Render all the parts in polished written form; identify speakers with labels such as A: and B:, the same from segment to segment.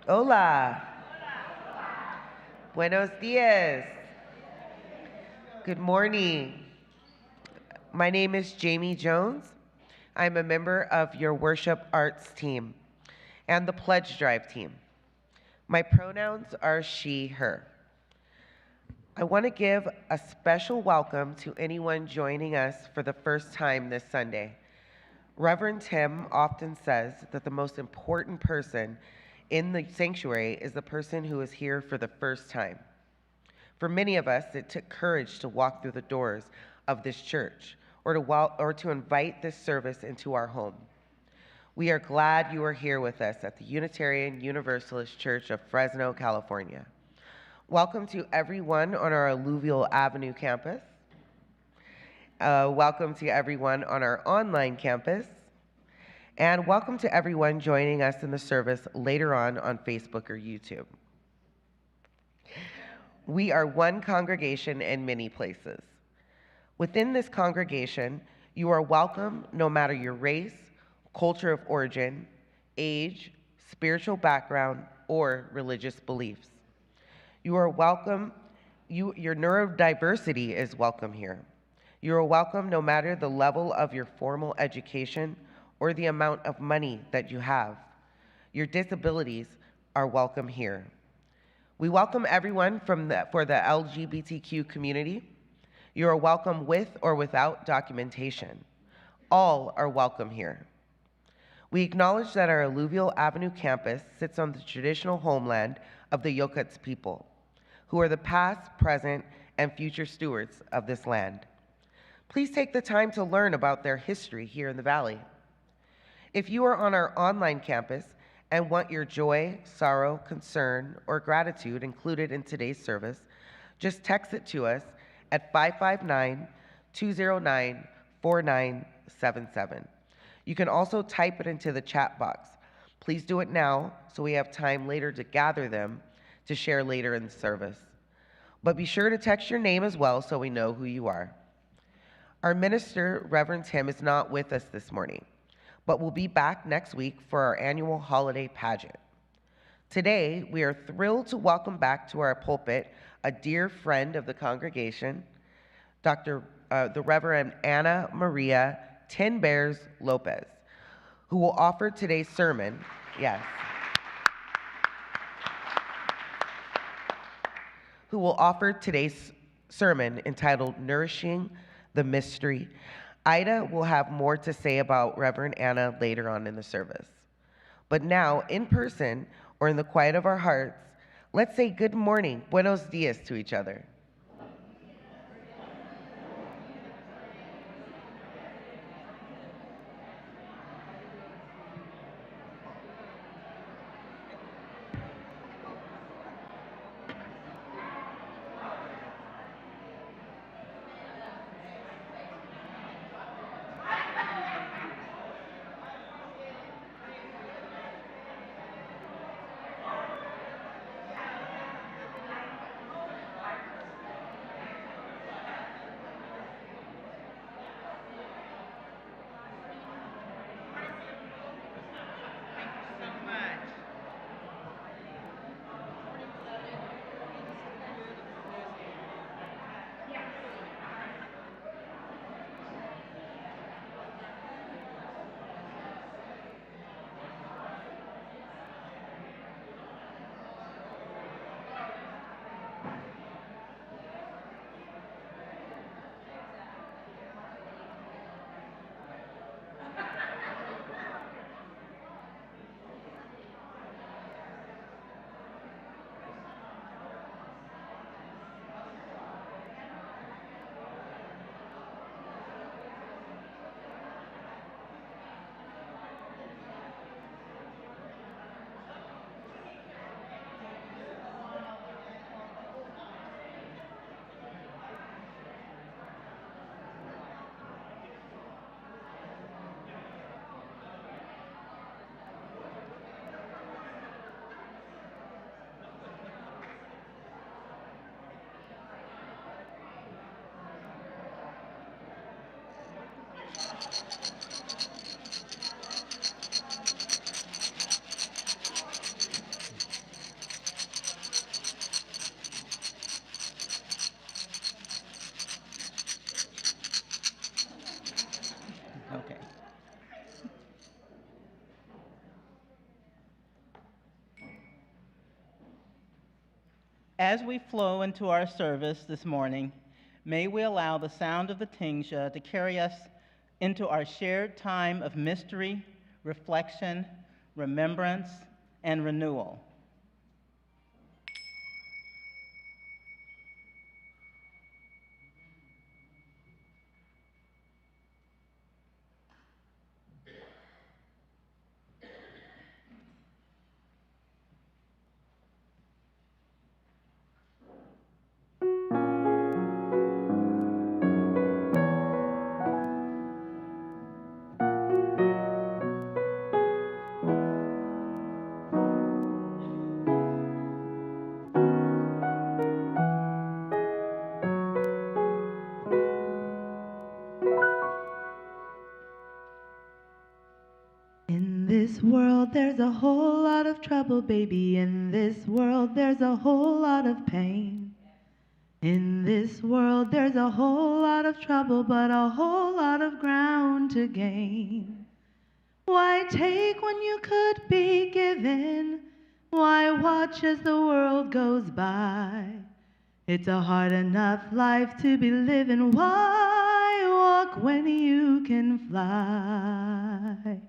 A: Hola. Buenos dias. Good morning. My name is Jamie Jones. I'm a member of your worship arts team and the pledge drive team. My pronouns are she, her. I want to give a special welcome to anyone joining us for the first time this Sunday. Reverend Tim often says that the most important person in the sanctuary is the person who is here for the first time. For many of us, it took courage to walk through the doors of this church or to invite this service into our home. We are glad you are here with us at the Unitarian Universalist Church of Fresno, California. Welcome to everyone on our Alluvial Avenue campus. Welcome to everyone on our online campus. And welcome to everyone joining us in the service later on Facebook or YouTube. We are one congregation in many places. Within this congregation, you are welcome no matter your race, culture of origin, age, spiritual background, or religious beliefs. You are welcome, your neurodiversity is welcome here. You are welcome no matter the level of your formal education or the amount of money that you have. Your disabilities are welcome here. We welcome everyone for the LGBTQ community. You are welcome with or without documentation. All are welcome here. We acknowledge that our Alluvial Avenue campus sits on the traditional homeland of the Yokuts people, who are the past, present, and future stewards of this land. Please take the time to learn about their history here in the Valley. If you are on our online campus and want your joy, sorrow, concern, or gratitude included in today's service, just text it to us at 559-209-4977. You can also type it into the chat box. Please do it now so we have time later to gather them to share later in the service. But be sure to text your name as well so we know who you are. Our minister, Reverend Tim, is not with us this morning, but will be back next week for our annual holiday pageant. Today, we are thrilled to welcome back to our pulpit a dear friend of the congregation, the Reverend Ana Maria Tin Bears Lopez, who will offer today's sermon. Yes. Who will offer today's sermon entitled Nourishing the Mystery. Ida will have more to say about Reverend Anna later on in the service. But now, in person or in the quiet of our hearts, let's say good morning, buenos dias to each other.
B: As we flow into our service this morning, may we allow the sound of the tingja to carry us into our shared time of mystery, reflection, remembrance, and renewal.
C: In this world there's a whole lot of trouble, baby. In this world there's a whole lot of pain. In this world there's a whole lot of trouble, but a whole lot of ground to gain. Why take when you could be given? Why watch as the world goes by? It's a hard enough life to be living. Why walk when you can fly?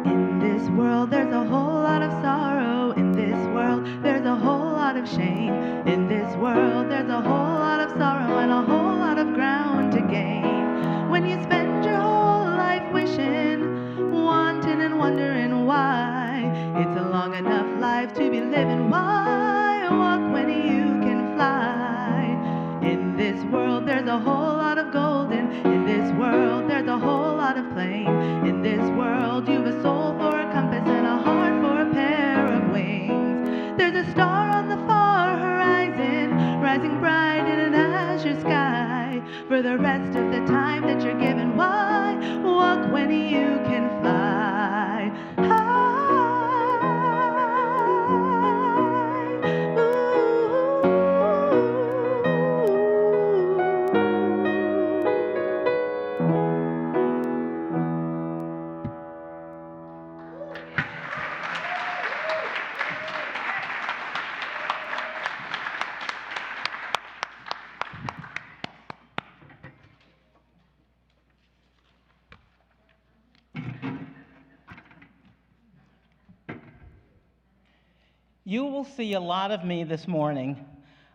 C: In this world there's a whole lot of sorrow. In this world there's a whole lot of shame. In this world there's a whole lot of sorrow and a whole lot of ground to gain. When you spend your whole life wishing, wanting and wondering why, it's a long enough life to be living. Why walk when you can fly? In this world there's a whole lot of golden. In this world there's a whole lot of plain. In this world you've a soul for a compass and a heart for a pair of wings. There's a star on the far horizon, rising bright in an azure sky. For the rest of the time that you're given, why walk when you can fly? High.
B: You will see a lot of me this morning.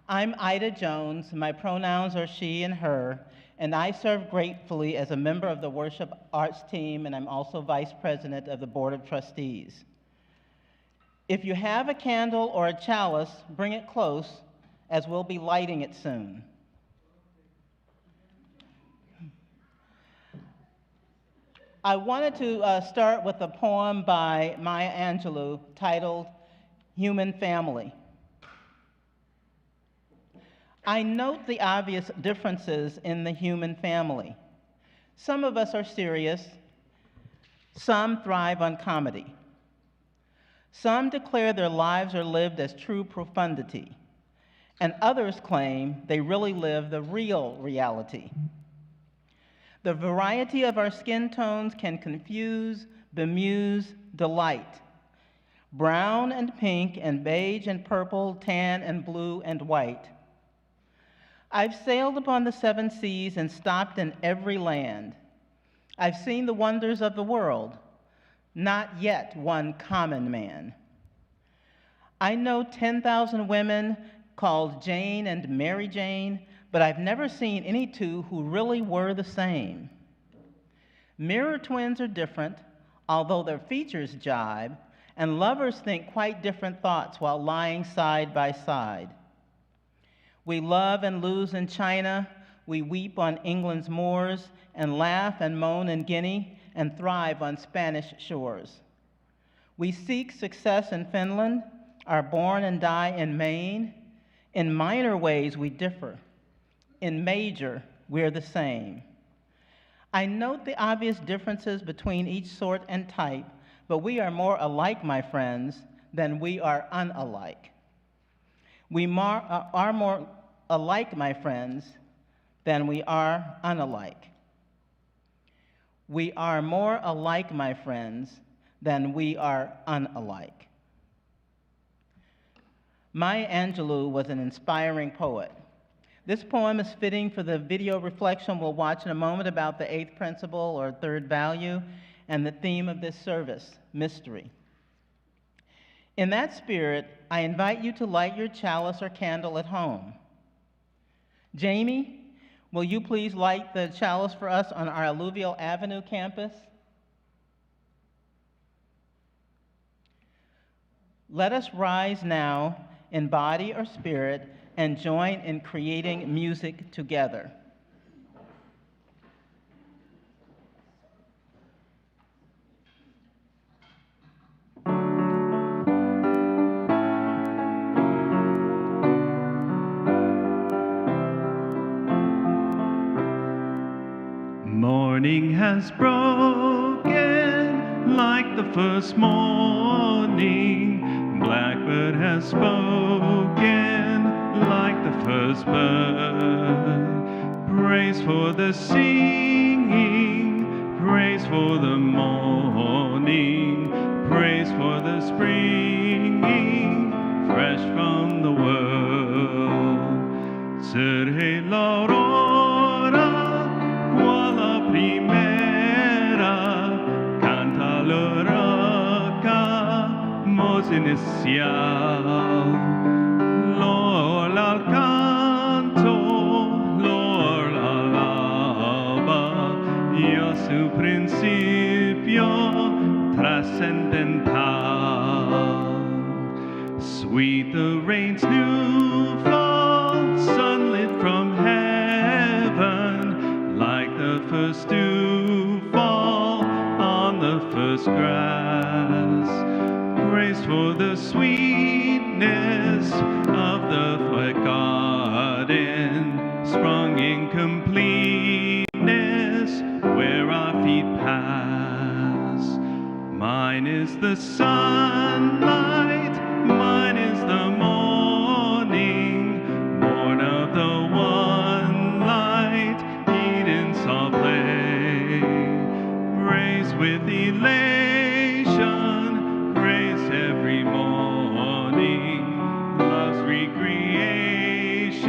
B: I'm Ida Jones. My pronouns are she and her, and I serve gratefully as a member of the worship arts team, and I'm also vice president of the board of trustees. If you have a candle or a chalice, bring it close, as we'll be lighting it soon. I wanted to start with a poem by Maya Angelou titled Human Family. I note the obvious differences in the human family. Some of us are serious, some thrive on comedy. Some declare their lives are lived as true profundity, and others claim they really live the real reality. The variety of our skin tones can confuse, bemuse, delight. Brown and pink and beige and purple, tan and blue and white. I've sailed upon the 7 seas and stopped in every land. I've seen the wonders of the world, not yet one common man. I know 10,000 women called Jane and Mary Jane, but I've never seen any two who really were the same. Mirror twins are different, although their features jibe, and lovers think quite different thoughts while lying side by side. We love and lose in China, we weep on England's moors, and laugh and moan in Guinea, and thrive on Spanish shores. We seek success in Finland, are born and die in Maine. In minor ways we differ. In major, we're the same. I note the obvious differences between each sort and type, but we are more alike, my friends, than we are unalike. We are more alike, my friends, than we are unalike. We are more alike, my friends, than we are unalike. Maya Angelou was an inspiring poet. This poem is fitting for the video reflection we'll watch in a moment about the eighth principle or third value and the theme of this service, mystery. In that spirit, I invite you to light your chalice or candle at home. Jamie, will you please light the chalice for us on our Alluvial Avenue campus? Let us rise now in body or spirit and join in creating music together.
D: Morning has broken like the first morning. Blackbird has spoken like the first bird. Praise for the singing, praise for the morning, praise for the springing, fresh from the world. Surge l'aurora, quale primera, canta l'oraca, mos inicial. Lord al canto, Lord alaba, y a su principio trascendental. Sweet the rain's new fall, sunlit from heaven, like the first dew fall on the first grass. Praise for the sweetness of the forgotten, sprung in completeness where our feet pass. Mine is the sunlight, mine is the morning, born of the one light, Eden saw play. Praise with elation, praise every morning, love's recreation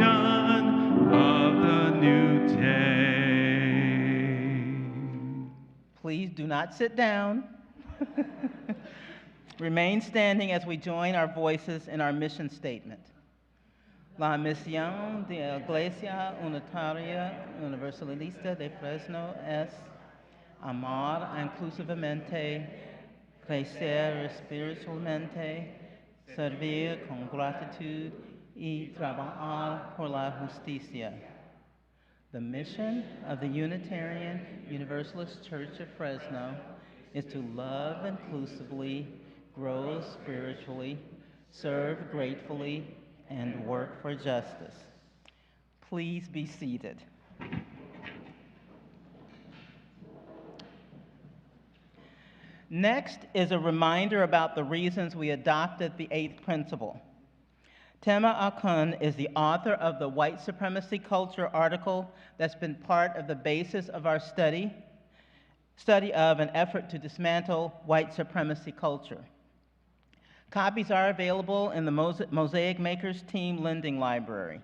D: of the new day.
B: Please do not sit down. Remain standing as we join our voices in our mission statement. La misión de la Iglesia Unitaria Universalista de Fresno es amar inclusivamente, crecer espiritualmente, servir con gratitud y trabajar por la justicia. The mission of the Unitarian Universalist Church of Fresno is to love inclusively, grow spiritually, serve gratefully, and work for justice. Please be seated. Next is a reminder about the reasons we adopted the eighth principle. Tema Akun is the author of the White Supremacy Culture article that's been part of the basis of our study of an effort to dismantle white supremacy culture. Copies are available in the Mosaic Makers Team Lending Library.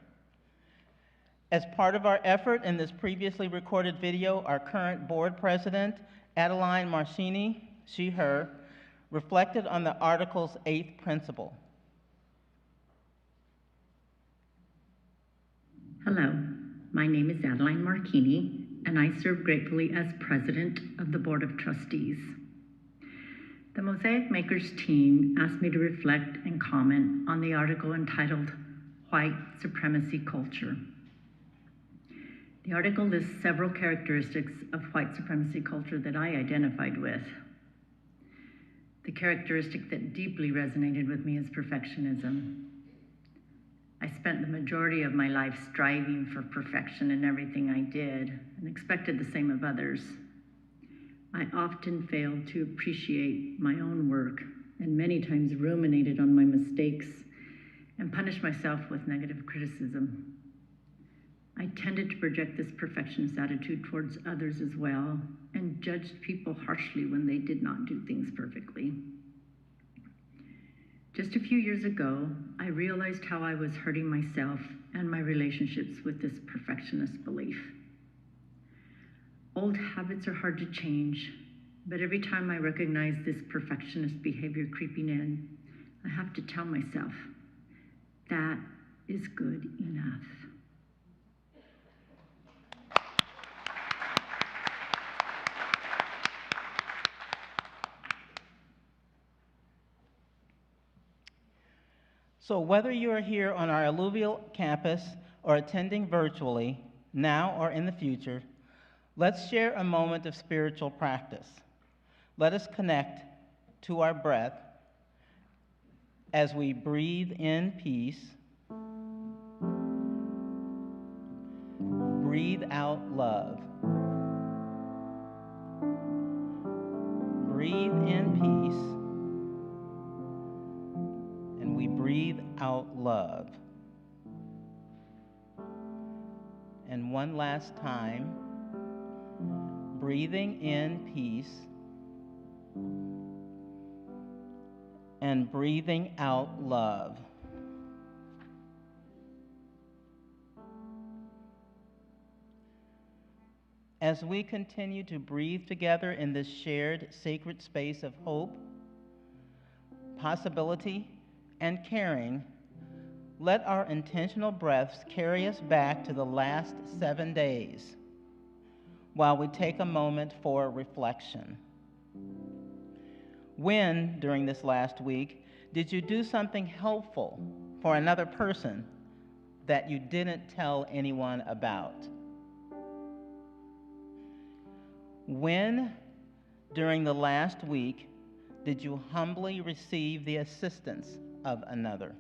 B: As part of our effort in this previously recorded video, our current board president, Adeline Marchini, she, her, reflected on the article's eighth principle.
E: Hello, my name is Adeline Marchini, and I serve gratefully as president of the Board of Trustees. The Mosaic Makers team asked me to reflect and comment on the article entitled White Supremacy Culture. The article lists several characteristics of white supremacy culture that I identified with. The characteristic that deeply resonated with me is perfectionism. I spent the majority of my life striving for perfection in everything I did and expected the same of others. I often failed to appreciate my own work and many times ruminated on my mistakes and punished myself with negative criticism. I tended to project this perfectionist attitude towards others as well, and judged people harshly when they did not do things perfectly. Just a few years ago, I realized how I was hurting myself and my relationships with this perfectionist belief. Old habits are hard to change, but every time I recognize this perfectionist behavior creeping in, I have to tell myself, that is good enough.
B: So whether you are here on our Alluvial campus or attending virtually, now or in the future, let's share a moment of spiritual practice. Let us connect to our breath as we breathe in peace, breathe out love. Breathe in peace, and we breathe out love. And one last time, breathing in peace and breathing out love. As we continue to breathe together in this shared sacred space of hope, possibility, and caring, let our intentional breaths carry us back to the last 7 days while we take a moment for reflection. When, during this last week, did you do something helpful for another person that you didn't tell anyone about? When, during the last week, did you humbly receive the assistance of another?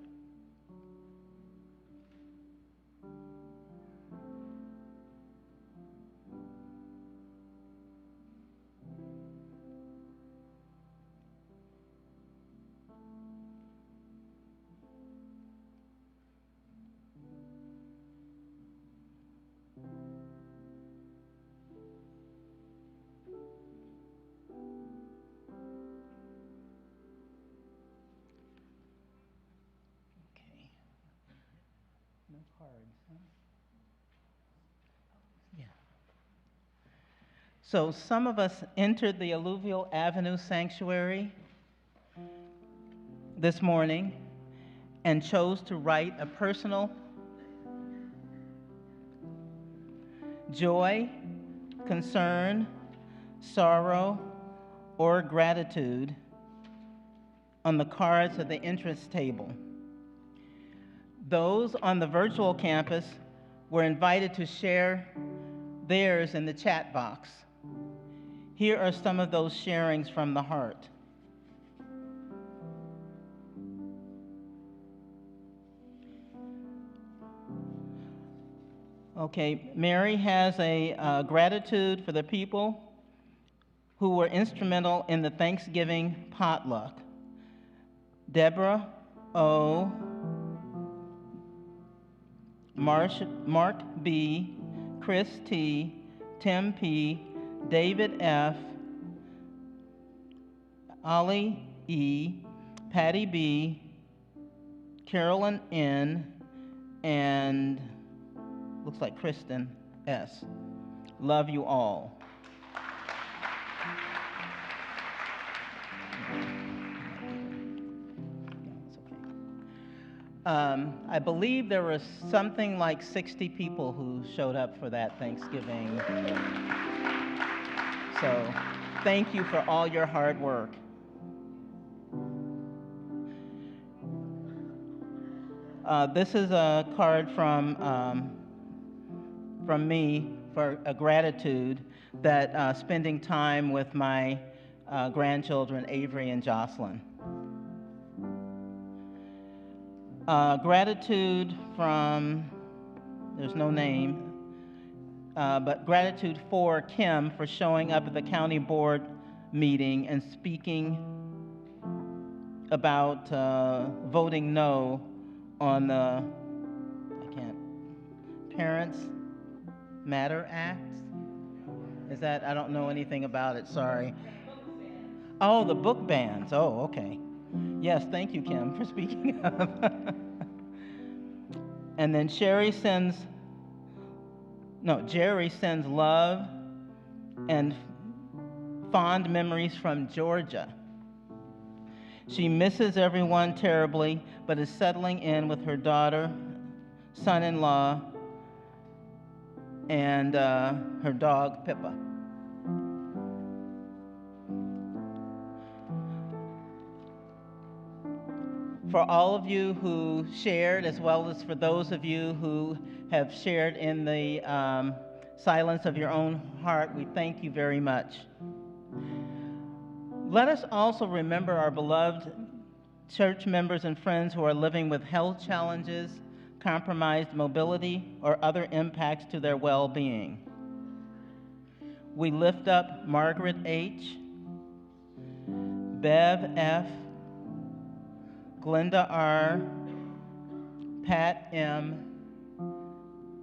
B: Okay. No cards, huh? Yeah. So some of us entered the Alluvial Avenue Sanctuary this morning and chose to write a personal joy, concern, sorrow, or gratitude on the cards at the entrance table. Those on the virtual campus were invited to share theirs in the chat box. Here are some of those sharings from the heart. Okay, Mary has a gratitude for the people who were instrumental in the Thanksgiving potluck. Deborah O., Mark B., Chris T., Tim P., David F., Ollie E., Patty B., Carolyn N., and looks like Kristen S. Love you all. I believe there was something like 60 people who showed up for that Thanksgiving. So thank you for all your hard work. This is a card from me for a gratitude that spending time with my grandchildren, Avery and Jocelyn. Gratitude from, there's no name, but gratitude for Kim for showing up at the county board meeting and speaking about voting no on the, parents Matter Acts? Is that, I don't know anything about it, sorry. Oh, the book bans. Oh, okay. Yes, thank you, Kim, for speaking up. And then Jerry sends love and fond memories from Georgia. She misses everyone terribly, but is settling in with her daughter, son-in-law, and her dog, Pippa. For all of you who shared, as well as for those of you who have shared in the silence of your own heart, we thank you very much. Let us also remember our beloved church members and friends who are living with health challenges, compromised mobility, or other impacts to their well-being. We lift up Margaret H., Bev F., Glenda R., Pat M.,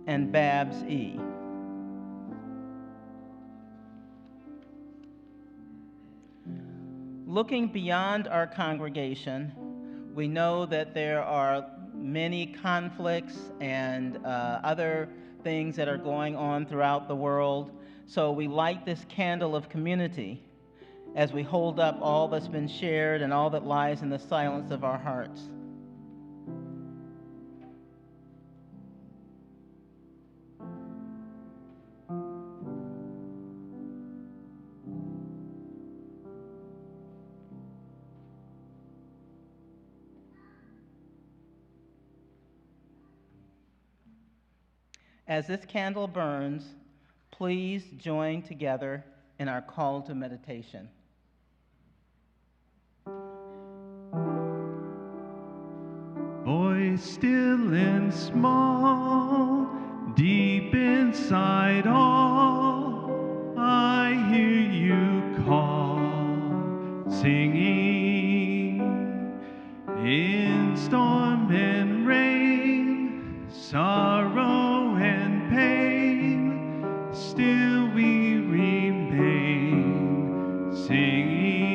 B: and Babs E. Looking beyond our congregation, we know that there are many conflicts and other things that are going on throughout the world. So we light this candle of community as we hold up all that's been shared and all that lies in the silence of our hearts. As this candle burns, please join together in our call to meditation.
D: Voice still and small, deep inside all, I hear you call, singing in storm and rain, sorrow and pain, still we remain, singing,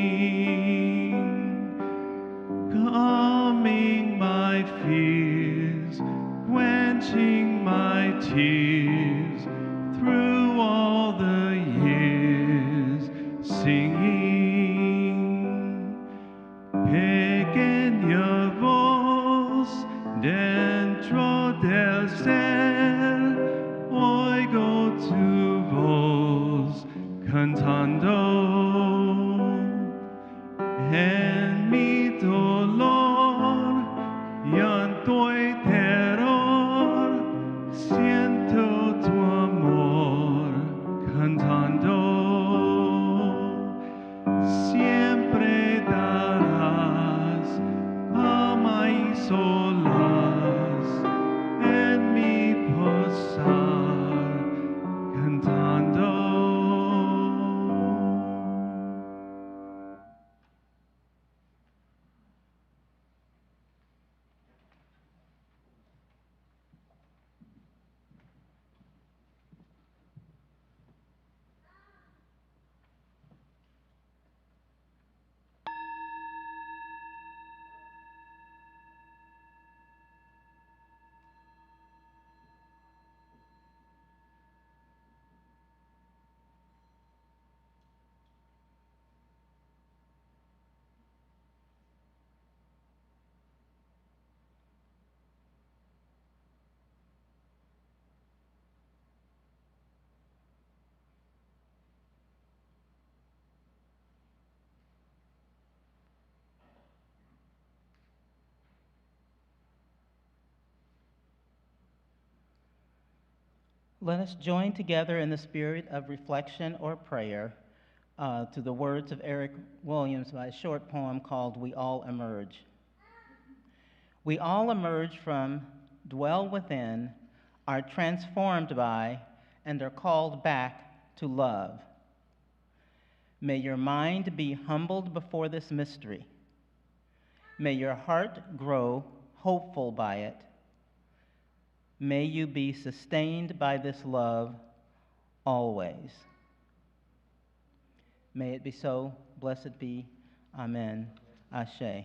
D: calming my fears, quenching my tears, through all the years, singing, pequeña voz dentro del ser, oigo tu voz cantando. En mi dolor, llanto y terror, siento tu amor cantando. Siempre darás alma y solas en mi posar cantando.
B: Let us join together in the spirit of reflection or prayer to the words of Eric Williams by a short poem called We All Emerge. We all emerge from, dwell within, are transformed by, and are called back to love. May your mind be humbled before this mystery. May your heart grow hopeful by it. May you be sustained by this love always. May it be so. Blessed be. Amen. Ashe.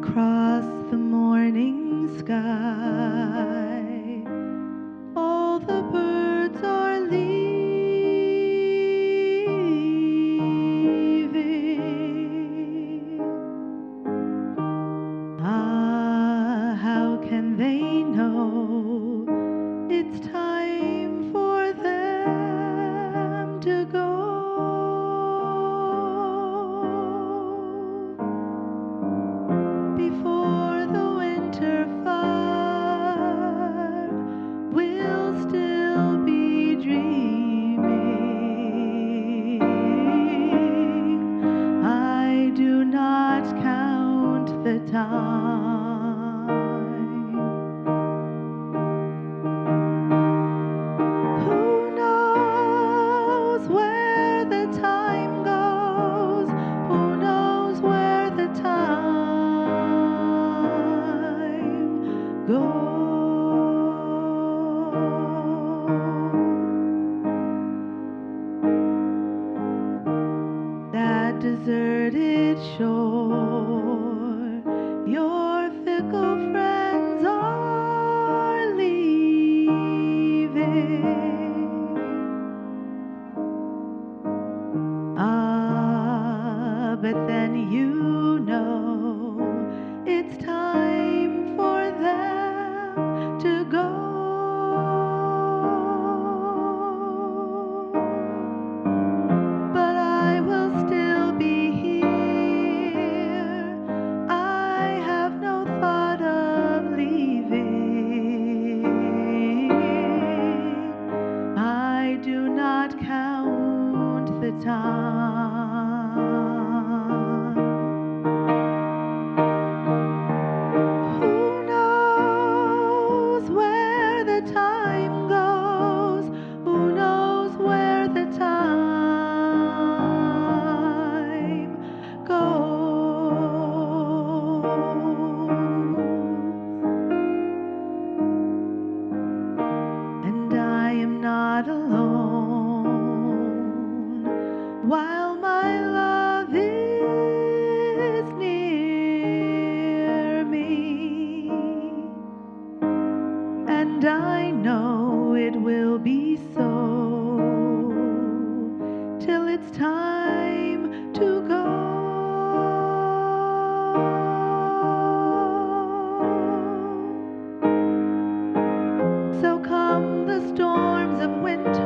C: Across the morning sky, all the birds are leaving. Ah, how can they know it's time for them to go? Before the winter fire will still be dreaming. I do not count the time. Who knows where the time goes? Who knows where the time goes? That deserted shore, your fickle friends are leaving. Ah, but then you know it's time for them to go. But I will still be here. I have no thought of leaving. I do not count the time. Who knows where the time goes? Who knows where the time goes? And I am not alone while my love is near me. And I know it will be so till it's time to go. So come the storms of winter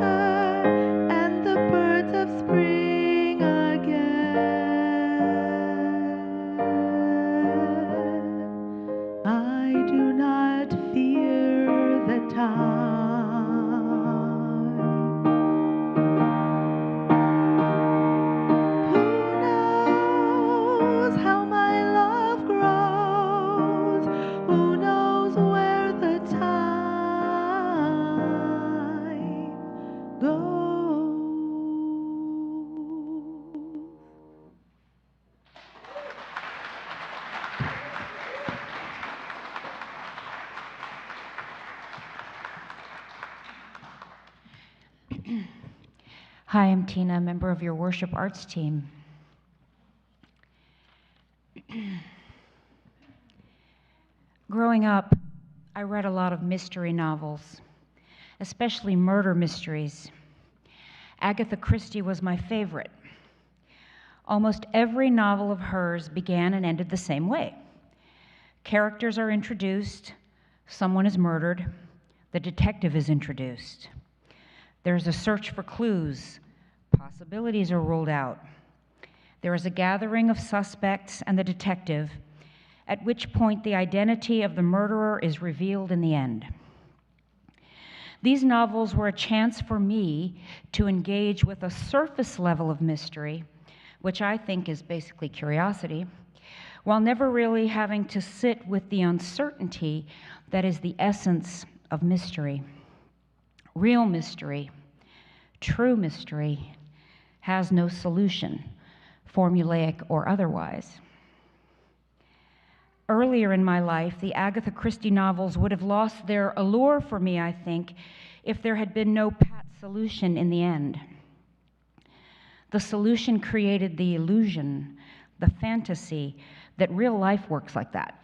C: and the birds of spring again. I do not fear the time. Who knows how my love grows? Who knows where the time goes?
F: Hi, I'm Tina, a member of your worship arts team. Growing up, I read a lot of mystery novels, especially murder mysteries. Agatha Christie was my favorite. Almost every novel of hers began and ended the same way. Characters are introduced, someone is murdered, the detective is introduced. There's a search for clues, possibilities are ruled out. There is a gathering of suspects and the detective, at which point the identity of the murderer is revealed in the end. These novels were a chance for me to engage with a surface level of mystery, which I think is basically curiosity, while never really having to sit with the uncertainty that is the essence of mystery. Real mystery, true mystery, has no solution, formulaic or otherwise. Earlier in my life, the Agatha Christie novels would have lost their allure for me, I think, if there had been no pat solution in the end. The solution created the illusion, the fantasy, that real life works like that.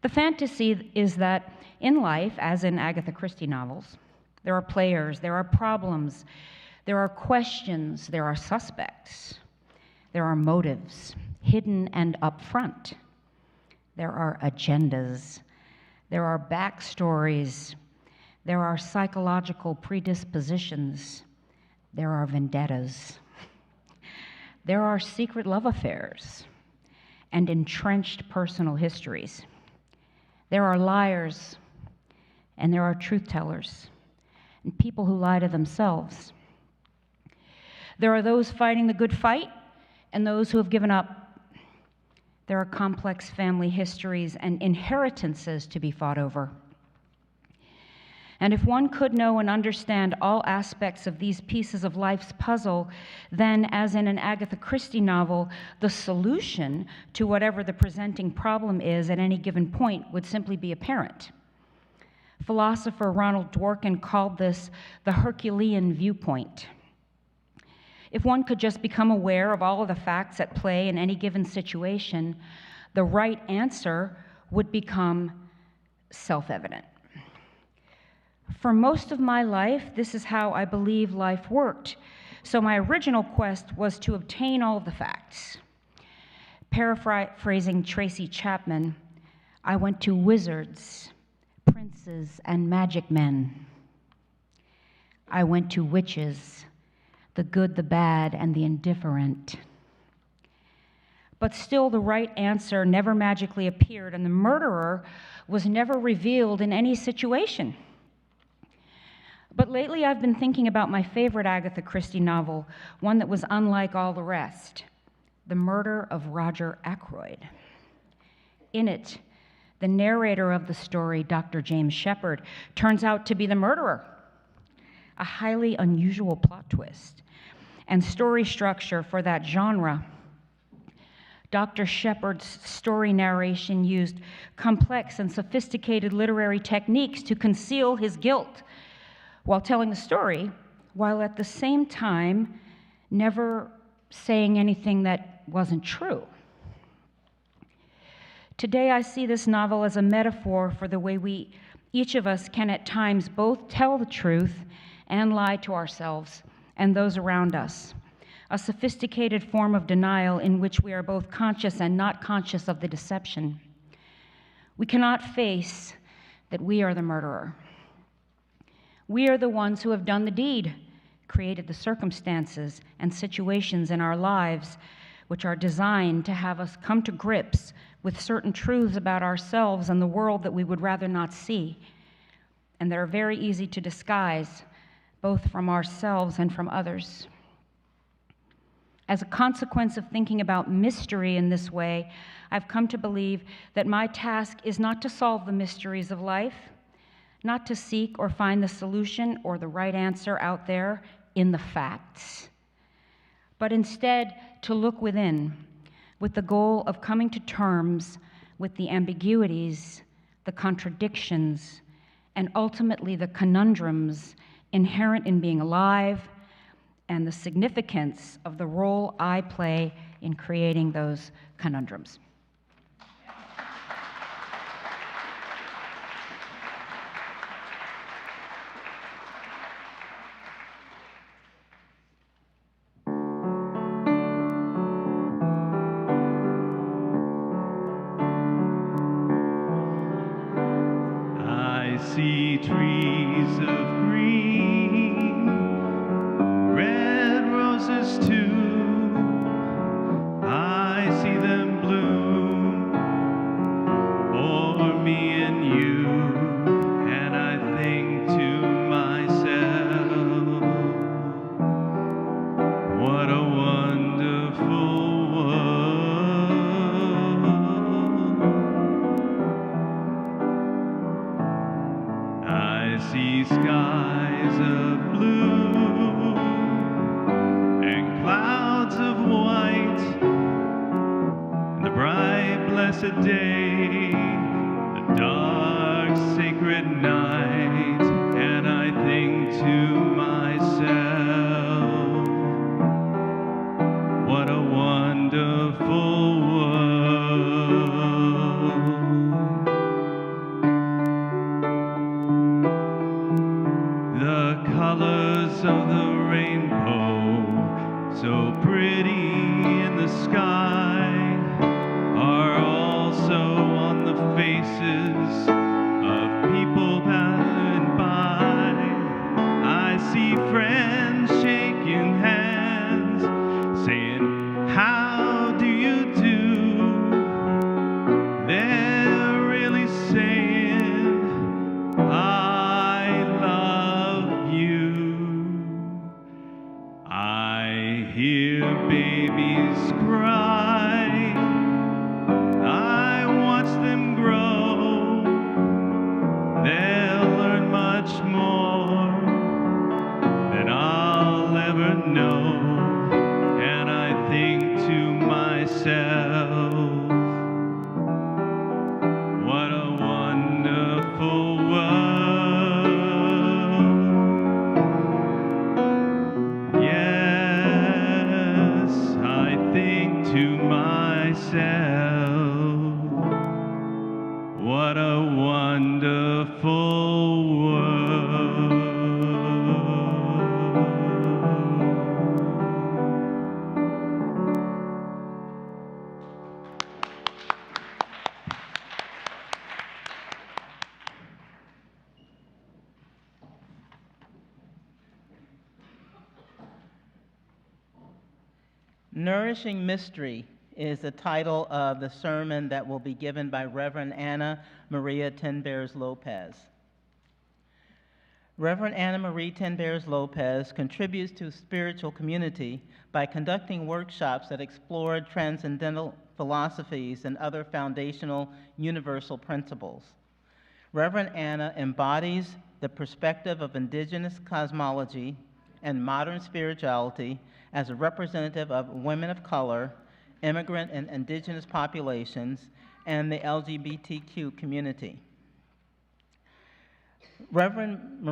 F: The fantasy is that in life, as in Agatha Christie novels, there are players, there are problems, there are questions, there are suspects, there are motives, hidden and upfront. There are agendas, there are backstories, there are psychological predispositions, there are vendettas, there are secret love affairs and entrenched personal histories. There are liars and there are truth tellers and people who lie to themselves. There are those fighting the good fight and those who have given up. There are complex family histories and inheritances to be fought over. And if one could know and understand all aspects of these pieces of life's puzzle, then, as in an Agatha Christie novel, the solution to whatever the presenting problem is at any given point would simply be apparent. Philosopher Ronald Dworkin called this the Herculean viewpoint. If one could just become aware of all of the facts at play in any given situation, the right answer would become self-evident. For most of my life, this is how I believe life worked. So my original quest was to obtain all of the facts. Paraphrasing Tracy Chapman, I went to wizards, princes, and magic men. I went to witches, the good, the bad, and the indifferent. But still, the right answer never magically appeared, and the murderer was never revealed in any situation. But lately, I've been thinking about my favorite Agatha Christie novel, one that was unlike all the rest, The Murder of Roger Ackroyd. In it, the narrator of the story, Dr. James Shepard, turns out to be the murderer. A highly unusual plot twist and story structure for that genre. Dr. Shepard's story narration used complex and sophisticated literary techniques to conceal his guilt while telling the story, while at the same time never saying anything that wasn't true. Today, I see this novel as a metaphor for the way each of us can at times both tell the truth and lie to ourselves and those around us. A sophisticated form of denial in which we are both conscious and not conscious of the deception. We cannot face that we are the murderer. We are the ones who have done the deed, created the circumstances and situations in our lives which are designed to have us come to grips with certain truths about ourselves and the world that we would rather not see, and that are very easy to disguise, both from ourselves and from others. As a consequence of thinking about mystery in this way, I've come to believe that my task is not to solve the mysteries of life, not to seek or find the solution or the right answer out there in the facts, but instead to look within with the goal of coming to terms with the ambiguities, the contradictions, and ultimately the conundrums inherent in being alive and the significance of the role I play in creating those conundrums.
D: See trees of green, red roses too. I see them bloom a wonderful world. I see skies of blue and clouds of white, and the bright blessed day, the dark sacred night, and I think to myself, what a wonderful world. The colors of the rainbow, so pretty in the sky, are also on the faces of people passing by. I see friends shaking hands, saying, how do you do? They're really saying, I love you. I hear babies cry, I watch them grow. They'll learn much more than I'll ever know. And I think to myself, what a wonderful world. Yes, I think to myself, what a wonderful world.
B: Nourishing Mystery is the title of the sermon that will be given by Reverend Anna Maria Tenberes Lopez. Reverend Anna Marie Tenberes Lopez contributes to spiritual community by conducting workshops that explore transcendental philosophies and other foundational universal principles. Reverend Anna embodies the perspective of indigenous cosmology and modern spirituality as a representative of women of color, immigrant and indigenous populations, and the LGBTQ community. Reverend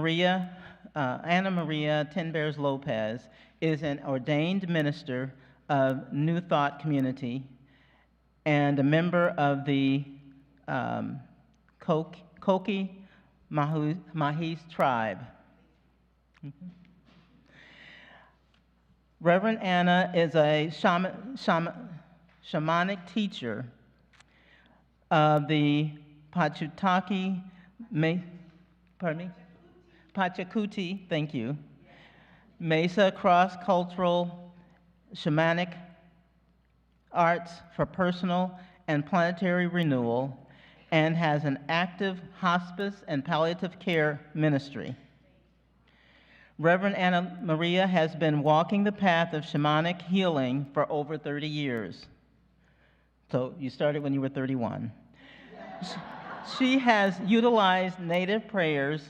B: Anna Maria Tenberes Lopez is an ordained minister of New Thought community and a member of the Koki Mahis tribe. Reverend Anna is a shamanic teacher of the Pachacuti, thank you, Mesa cross-cultural shamanic arts for personal and planetary renewal, and has an active hospice and palliative care ministry. Reverend Anna Maria has been walking the path of shamanic healing for over 30 years. So you started when you were 31. She has utilized native prayers,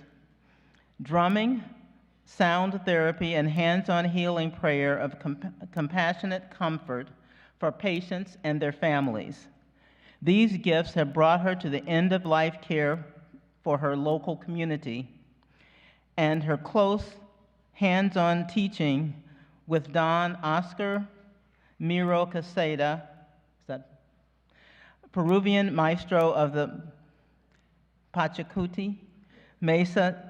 B: drumming, sound therapy, and hands-on healing prayer of compassionate comfort for patients and their families. These gifts have brought her to the end-of-life care for her local community, and her close hands-on teaching with Don Oscar Miro Caseda, Peruvian maestro of the Pachacuti Mesa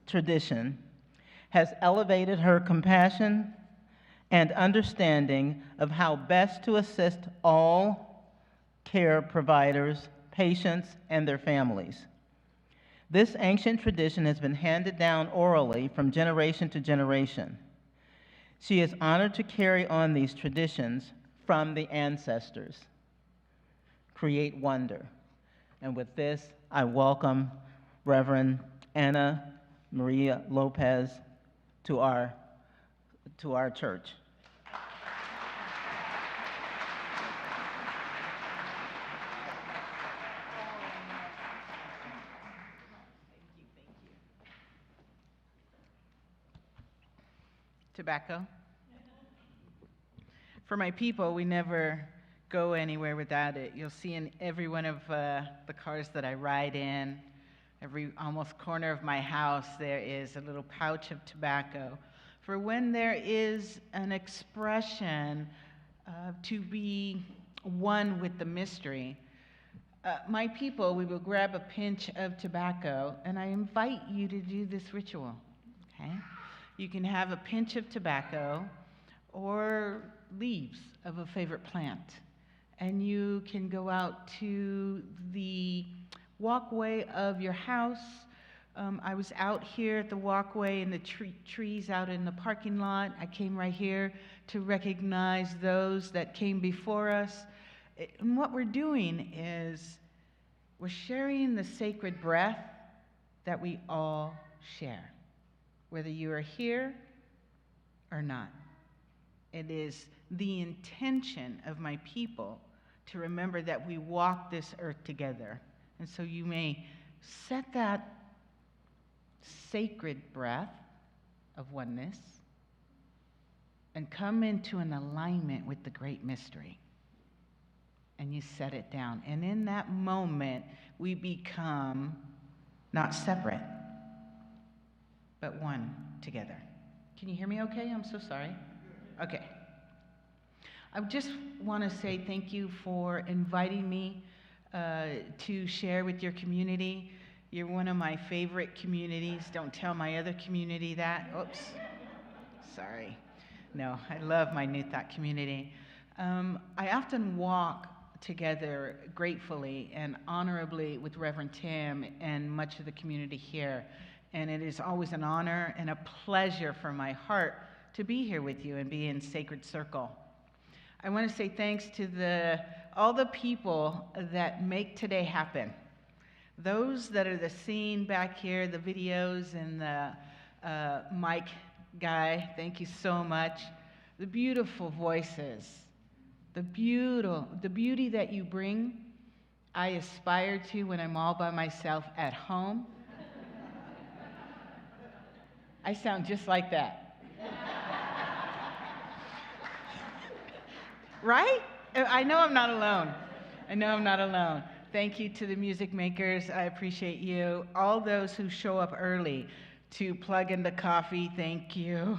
B: tradition, has elevated her compassion and understanding of how best to assist all care providers, patients, and their families. This ancient tradition has been handed down orally from generation to generation. She is honored to carry on these traditions from the ancestors. Create wonder. And with this, I welcome Reverend Anna Maria Lopez to our church. tobacco. For my people, we never go anywhere without it. You'll see in every one of the cars that I ride in, every almost corner of my house, there is a little pouch of tobacco. For when there is an expression to be one with the mystery, my people, we will grab a pinch of tobacco, and I invite you to do this ritual, okay? You can have a pinch of tobacco or leaves of a favorite plant, and you can go out to the walkway of your house. I was out here at the walkway in the trees out in the parking lot. I came right here to recognize those that came before us. And what we're doing is we're sharing the sacred breath that we all share, whether you are here or not. It is the intention of my people to remember that we walk this earth together. And so you may set that sacred breath of oneness and come into an alignment with the great mystery. And you set it down. And in that moment, we become not separate, but one together. Can you hear me okay? I'm so sorry. Okay. I just want to say thank you for inviting me to share with your community. You're one of my favorite communities. Don't tell my other community that. Oops. Sorry. No, I love my New Thought community. I often walk together gratefully and honorably with Reverend Tim and much of the community here. And it is always an honor and a pleasure for my heart to be here with you and be in sacred circle. I want to say thanks to all the people that make today happen. Those that are the scene back here, the videos and the mic guy, thank you so much. The beautiful voices, the beauty that you bring, I aspire to when I'm all by myself at home. I sound just like that. Right? I know I'm not alone. I know I'm not alone. Thank you to the music makers. I appreciate you. All those who show up early to plug in the coffee, thank you.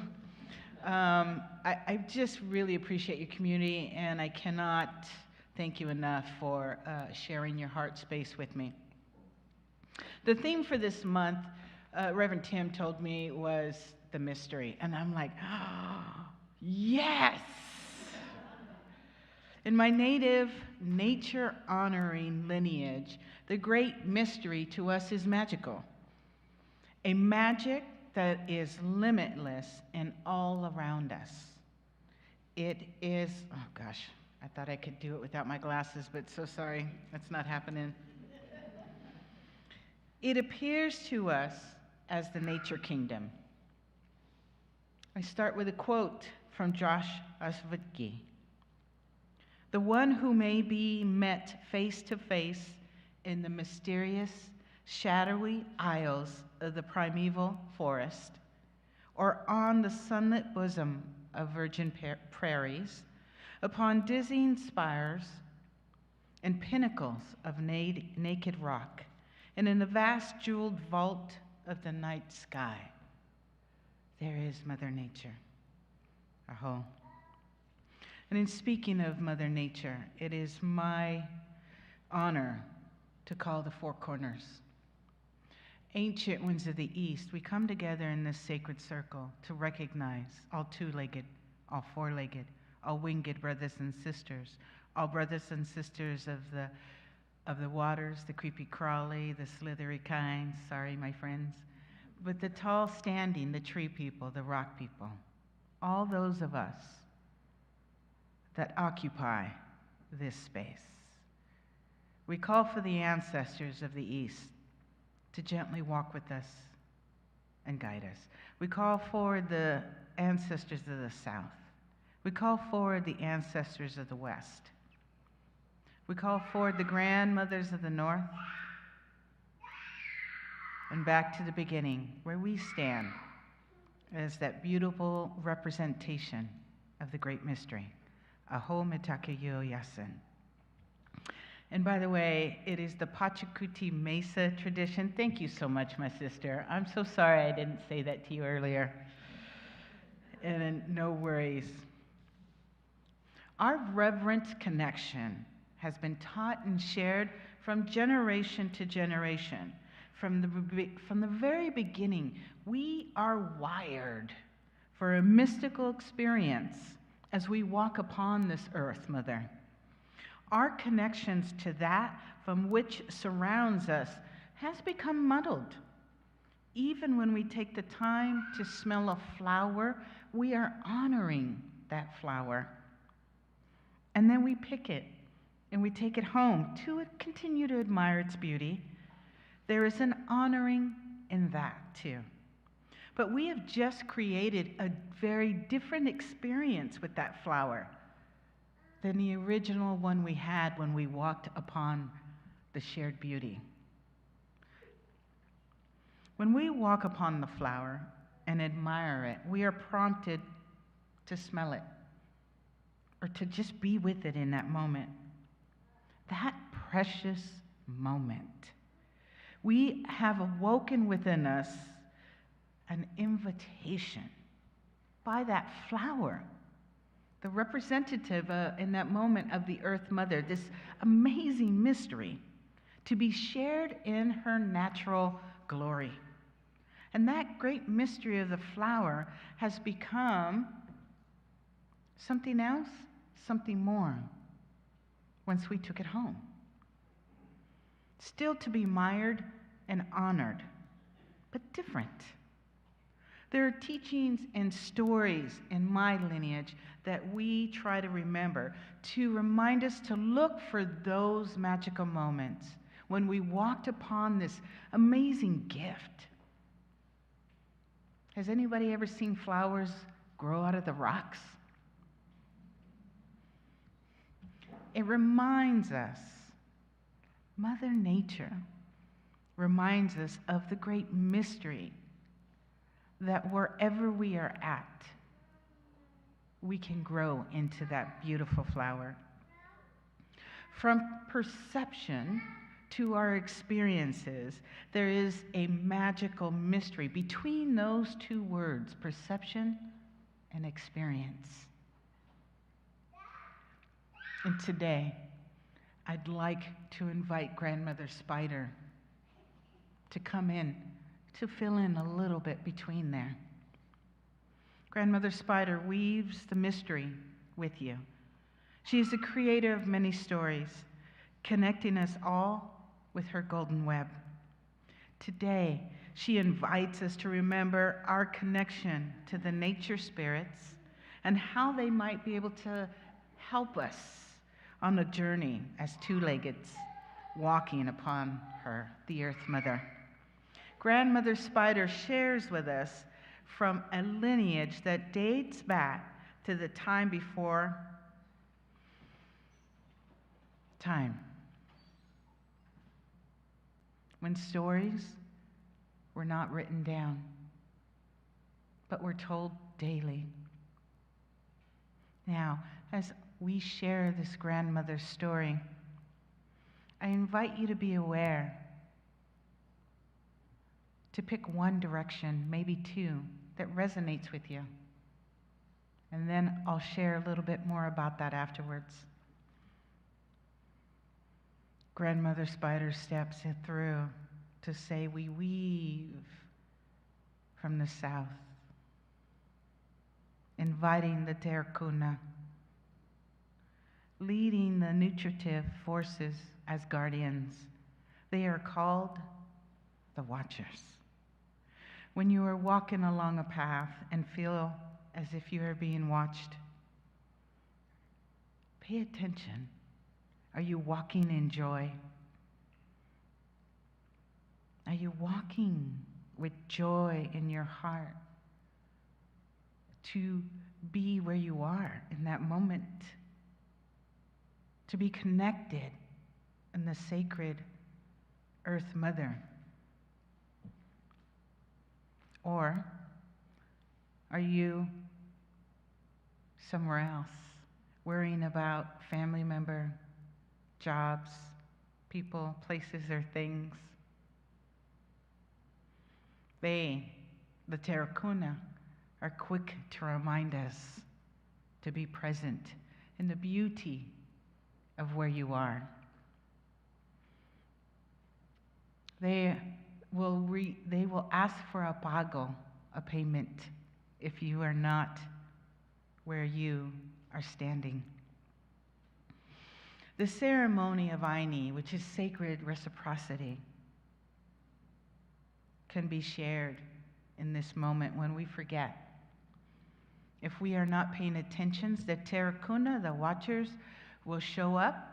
B: I just really appreciate your community, and I cannot thank you enough for sharing your heart space with me. The theme for this month, Reverend Tim told me, was the mystery, and I'm like, oh, yes! In my native, nature-honoring lineage, the great mystery to us is magical. A magic that is limitless and all around us. It is, oh gosh, I thought I could do it without my glasses, but so sorry, that's not happening. It appears to us as the nature kingdom. I start with a quote from Josh Osvitsky. The one who may be met face to face in the mysterious, shadowy aisles of the primeval forest, or on the sunlit bosom of virgin prairies, upon dizzying spires and pinnacles of naked rock, and in the vast jeweled vault of the night sky, there is Mother Nature, our whole. And in speaking of Mother Nature, it is my honor to call the four corners. Ancient ones of the East, we come together in this sacred circle to recognize all two-legged, all four-legged, all winged brothers and sisters, all brothers and sisters of the waters, the creepy crawly, the slithery kinds, sorry my friends, but the tall standing, the tree people, the rock people, all those of us that occupy this space. We call for the ancestors of the East to gently walk with us and guide us. We call for the ancestors of the South. We call for the ancestors of the West. We call for the grandmothers of the North. And back to the beginning, where we stand as that beautiful representation of the great mystery. Aho Mitakeyo Yasin. And by the way, it is the Pachacuti Mesa tradition. Thank you so much, my sister. I'm so sorry I didn't say that to you earlier. And no worries. Our reverent connection has been taught and shared from generation to generation. From the very beginning, we are wired for a mystical experience as we walk upon this earth, Mother. Our connections to that from which surrounds us has become muddled. Even when we take the time to smell a flower, we are honoring that flower. And then we pick it and we take it home to continue to admire its beauty. There is an honoring in that too. But we have just created a very different experience with that flower than the original one we had when we walked upon the shared beauty. When we walk upon the flower and admire it, we are prompted to smell it or to just be with it in that moment. That precious moment. We have awoken within us an invitation by that flower, the representative in that moment of the Earth Mother, this amazing mystery to be shared in her natural glory. And that great mystery of the flower has become something else, something more, once we took it home. Still to be admired and honored, but different. There are teachings and stories in my lineage that we try to remember to remind us to look for those magical moments when we walked upon this amazing gift. Has anybody ever seen flowers grow out of the rocks? It reminds us, Mother Nature reminds us of the great mystery that wherever we are at, we can grow into that beautiful flower. From perception to our experiences, there is a magical mystery between those two words, perception and experience. And today, I'd like to invite Grandmother Spider to come in to fill in a little bit between there. Grandmother Spider weaves the mystery with you. She is the creator of many stories, connecting us all with her golden web. Today, she invites us to remember our connection to the nature spirits and how they might be able to help us on a journey as two-leggeds walking upon her, the Earth Mother. Grandmother Spider shares with us from a lineage that dates back to the time before time, when stories were not written down, but were told daily. Now, as we share this grandmother's story, I invite you to be aware, to pick one direction, maybe two, that resonates with you. And then I'll share a little bit more about that afterwards. Grandmother Spider steps it through to say, we weave from the south, inviting the Tercuna, leading the nutritive forces as guardians. They are called the Watchers. When you are walking along a path and feel as if you are being watched, pay attention. Are you walking in joy? Are you walking with joy in your heart to be where you are in that moment? To be connected in the sacred Earth Mother? Or Are you somewhere else, worrying about family member, jobs, people, places, or things? They, the Terracuna, are quick to remind us to be present in the beauty of where you are. They will ask for a pago, a payment, if you are not where you are standing. The ceremony of Aini, which is sacred reciprocity, can be shared in this moment when we forget. If we are not paying attention, the Terracuna, the watchers, will show up.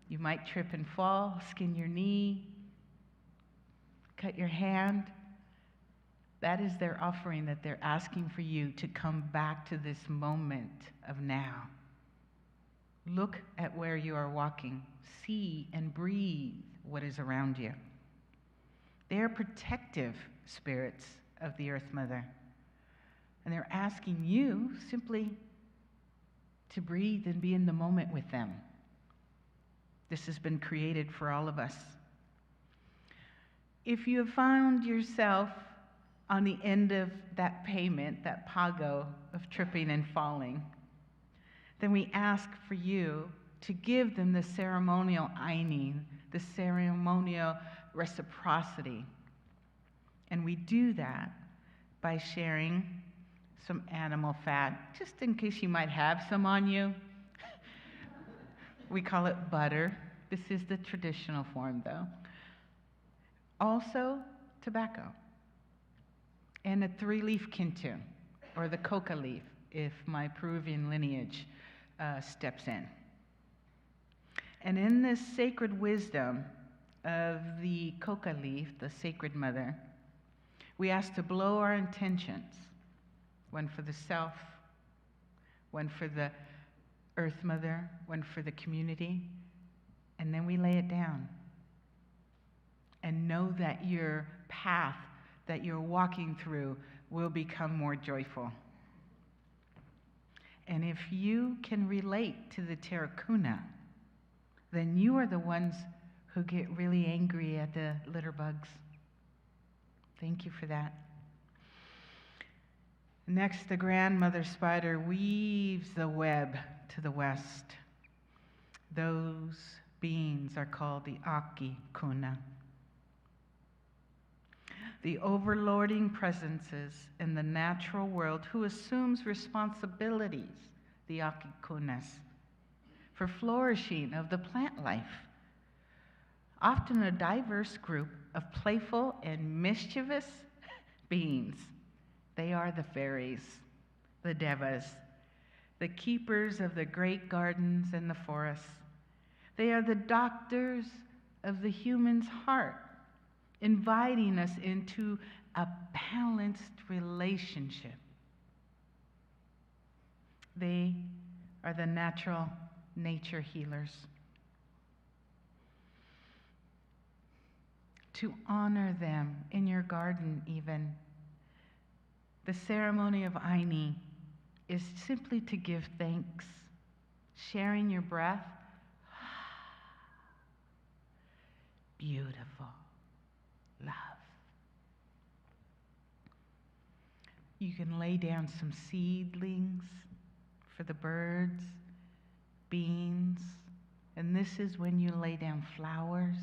B: You might trip and fall, skin your knee, cut your hand. That is their offering, that they're asking for you to come back to this moment of now. Look at where you are walking. See and breathe what is around you. They are protective spirits of the Earth Mother. And they're asking you simply to breathe and be in the moment with them. This has been created for all of us. If you have found yourself on the end of that payment, that pago of tripping and falling, then we ask for you to give them the ceremonial Aini, the ceremonial reciprocity. And we do that by sharing some animal fat, just in case you might have some on you. We call it butter. This is the traditional form, though. Also, tobacco. And a 3-leaf kintu, or the coca leaf, if my Peruvian lineage steps in. And in this sacred wisdom of the coca leaf, the sacred mother, we ask to blow our intentions, one for the self, one for the Earth Mother, one for the community, and then we lay it down. And know that your path that you're walking through will become more joyful. And if you can relate to the Terracuna, then you are the ones who get really angry at the litter bugs. Thank you for that. Next, the grandmother spider weaves the web to the west. Those beings are called the Aki Kuna. The overlording presences in the natural world who assumes responsibilities, the Akikunas, for flourishing of the plant life. Often a diverse group of playful and mischievous beings. They are the fairies, the devas, the keepers of the great gardens and the forests. They are the doctors of the human's heart, inviting us into a balanced relationship. They are the natural nature healers. To honor them in your garden even. The ceremony of Aini is simply to give thanks, sharing your breath. Beautiful. Love. You can lay down some seedlings for the birds, beans, and this is when you lay down flowers.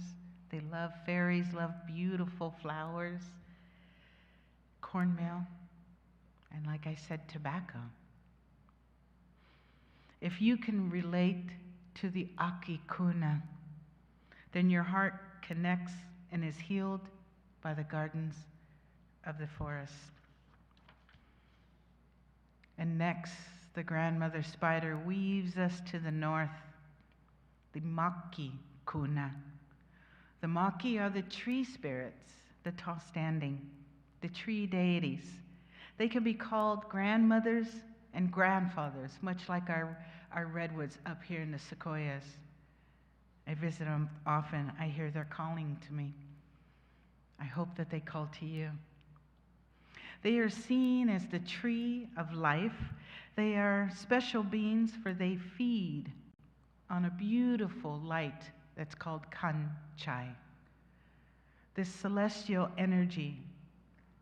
B: They love, fairies love beautiful flowers, cornmeal, and like I said, tobacco. If you can relate to the Akikuna, then your heart connects and is healed by the gardens of the forest. And next, the grandmother spider weaves us to the north, the Maki Kuna. The Maki are the tree spirits, the tall standing, the tree deities. They can be called grandmothers and grandfathers, much like our redwoods up here in the sequoias. I visit them often. I hear they're calling to me. I hope that they call to you. They are seen as the tree of life. They are special beings, for they feed on a beautiful light that's called kan chai. This celestial energy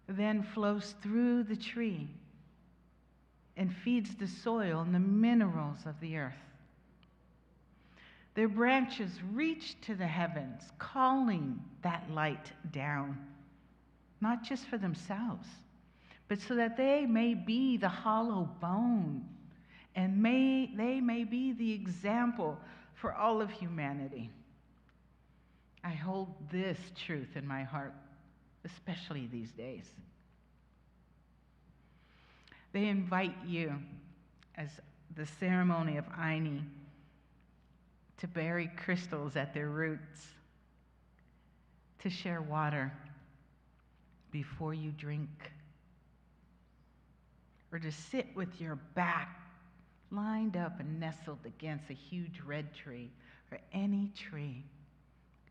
B: then flows through the tree and feeds the soil and the minerals of the earth. Their branches reach to the heavens, calling that light down, not just for themselves, but so that they may be the hollow bone and they may be the example for all of humanity. I hold this truth in my heart, especially these days. They invite you, as the ceremony of Aini, to bury crystals at their roots, to share water before you drink, or to sit with your back lined up and nestled against a huge red tree or any tree.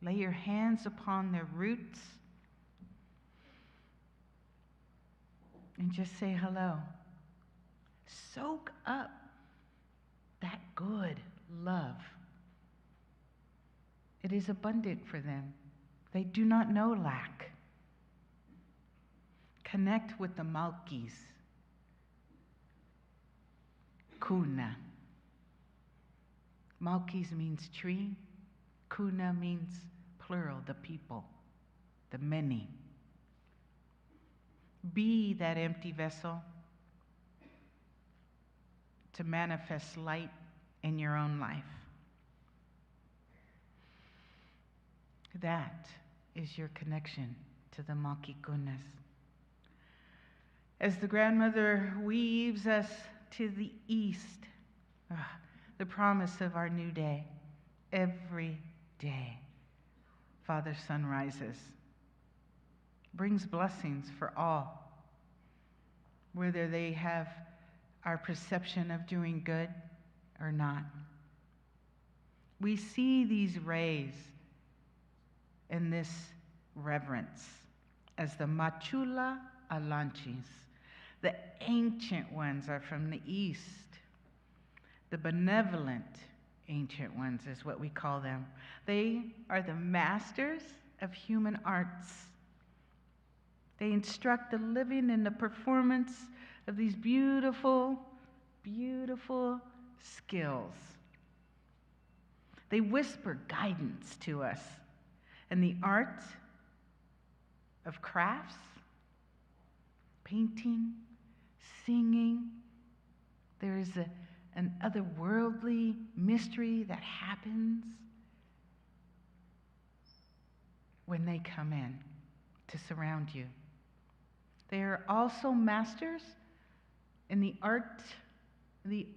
B: Lay your hands upon their roots and just say hello. Soak up that good love. It is abundant for them. They do not know lack. Connect with the Malkis. Kuna. Malkis means tree. Kuna means plural, the people, the many. Be that empty vessel to manifest light in your own life. That is your connection to the Malkikunas. As the grandmother weaves us to the east, the promise of our new day, every day, Father Sun rises, brings blessings for all, whether they have our perception of doing good or not. We see these rays in this reverence as the Machula Alanchis. The ancient ones are from the east. The benevolent ancient ones is what we call them. They are the masters of human arts. They instruct the living in the performance of these beautiful, beautiful skills. They whisper guidance to us. And the art of crafts, painting, singing, there is an otherworldly mystery that happens when they come in to surround you. They are also masters in the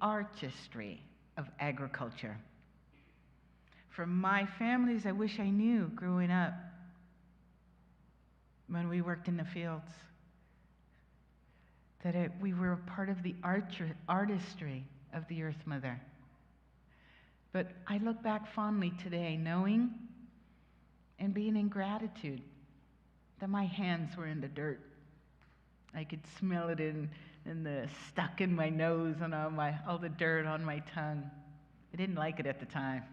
B: artistry of agriculture. From my families, I wish I knew growing up when we worked in the fields, that we were a part of the artistry of the Earth Mother. But I look back fondly today, knowing and being in gratitude that my hands were in the dirt. I could smell it in the stuck in my nose and all the dirt on my tongue. I didn't like it at the time.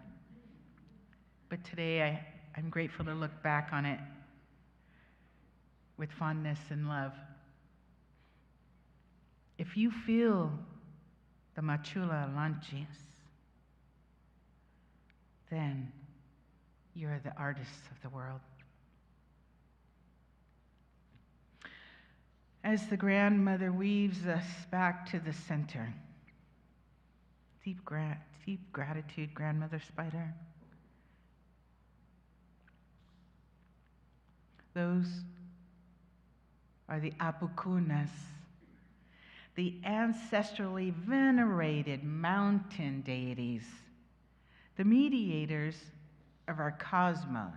B: But today I'm grateful to look back on it with fondness and love. If you feel the Machula Lanchis, then you're the artists of the world. As the grandmother weaves us back to the center, deep gratitude, Grandmother Spider. Those are the Apukunas, the ancestrally venerated mountain deities, the mediators of our cosmos,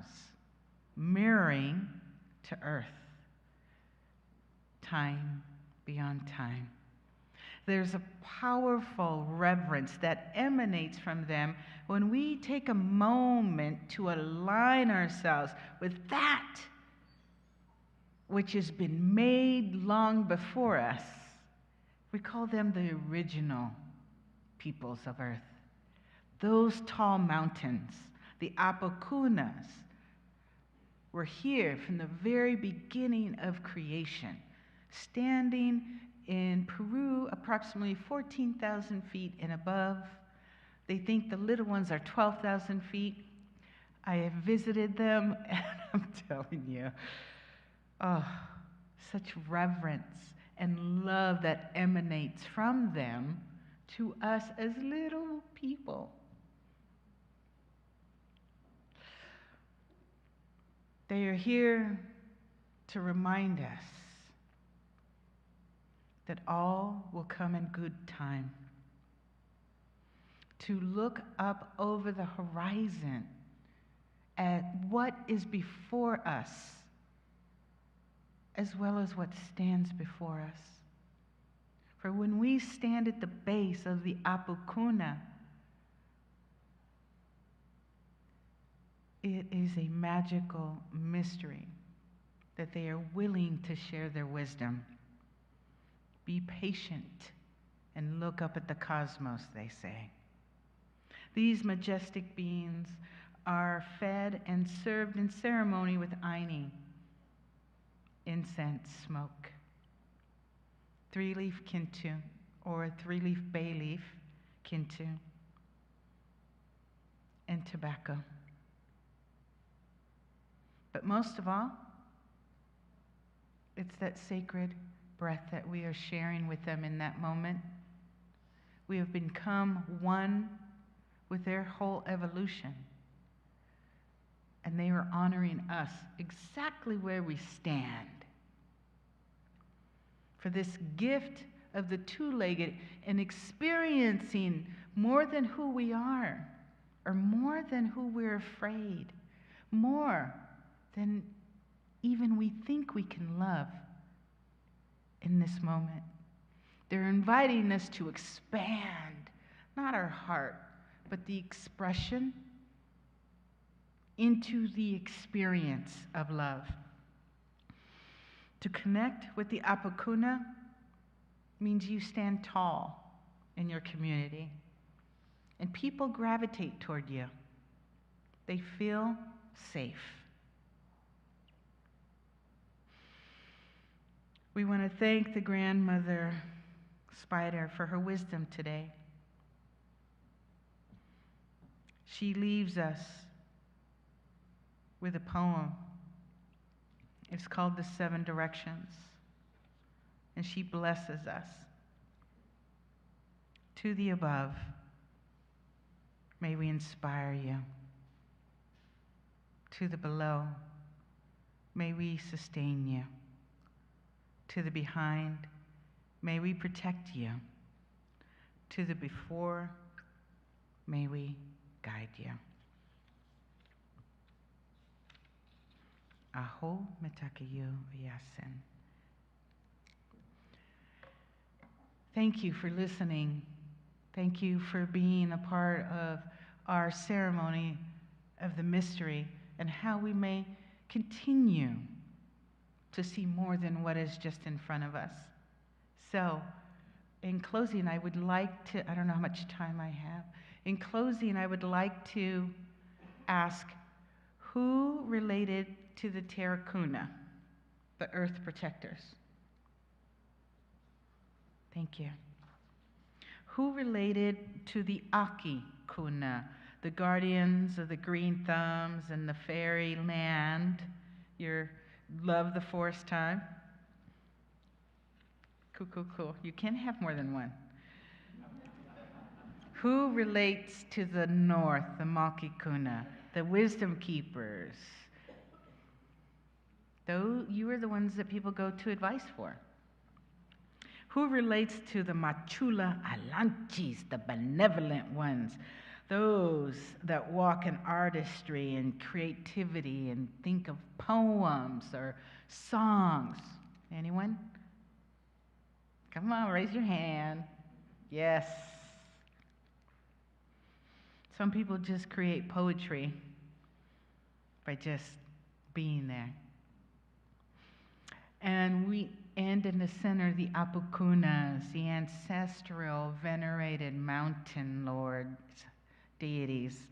B: mirroring to Earth, time beyond time. There's a powerful reverence that emanates from them when we take a moment to align ourselves with that
G: which has been made long before us. We call them the original peoples of earth. Those tall mountains, the Apocunas, were here from the very beginning of creation, standing in Peru approximately 14,000 feet and above. They think the little ones are 12,000 feet. I have visited them, and I'm telling you, oh, such reverence and love that emanates from them to us as little people. They are here to remind us that all will come in good time, to look up over the horizon at what is before us, as well as what stands before us. For when we stand at the base of the Apocuna, it is a magical mystery that they are willing to share their wisdom. Be patient and look up at the cosmos, they say. These majestic beings are fed and served in ceremony with Aini, incense, smoke, three-leaf kintu, or a three-leaf bay leaf, kintu, and tobacco. But most of all, it's that sacred breath that we are sharing with them in that moment. We have become one with their whole evolution. And they are honoring us exactly where we stand. For this gift of the two-legged and experiencing more than who we are, or more than who we're afraid, more than even we think we can love in this moment. They're inviting us to expand, not our heart, but the expression into the experience of love. To connect with the Apocuna means you stand tall in your community, and people gravitate toward you. They feel safe. We want to thank the grandmother spider for her wisdom today. She leaves us with a poem. It's called The Seven Directions. And she blesses us. To the above, may we inspire you. To the below, may we sustain you. To the behind, may we protect you. To the before, may we guide you. Aho metakayu yasin. Thank you for listening. Thank you for being a part of our ceremony of the mystery and how we may continue to see more than what is just in front of us. So, in closing, I would like to, I don't know how much time I have. In closing, I would like to ask, who related to the Terracuna, the earth protectors? Thank you. Who related to the Aki Kuna, the guardians of the green thumbs and the fairy land? You love the forest time? Cool, cool, cool. You can have more than one. Who relates to the north, the Malkikuna, the wisdom keepers? Though you are the ones that people go to advice for. Who relates to the Machula Alanchis, the benevolent ones, those that walk in artistry and creativity and think of poems or songs? Anyone? Come on, raise your hand. Yes. Some people just create poetry by just being there. And we end in the center, the Apukunas, the ancestral venerated mountain lords, deities.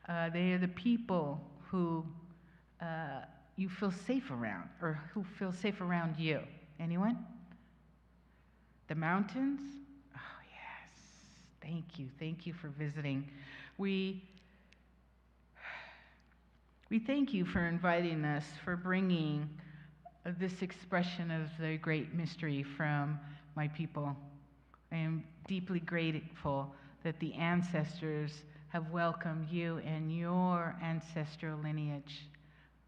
G: They are the people who you feel safe around, or who feel safe around you. Anyone? The mountains? Oh, yes. Thank you for visiting. We thank you for inviting us, for bringing this expression of the great mystery from my people. I am deeply grateful that the ancestors have welcomed you and your ancestral lineage.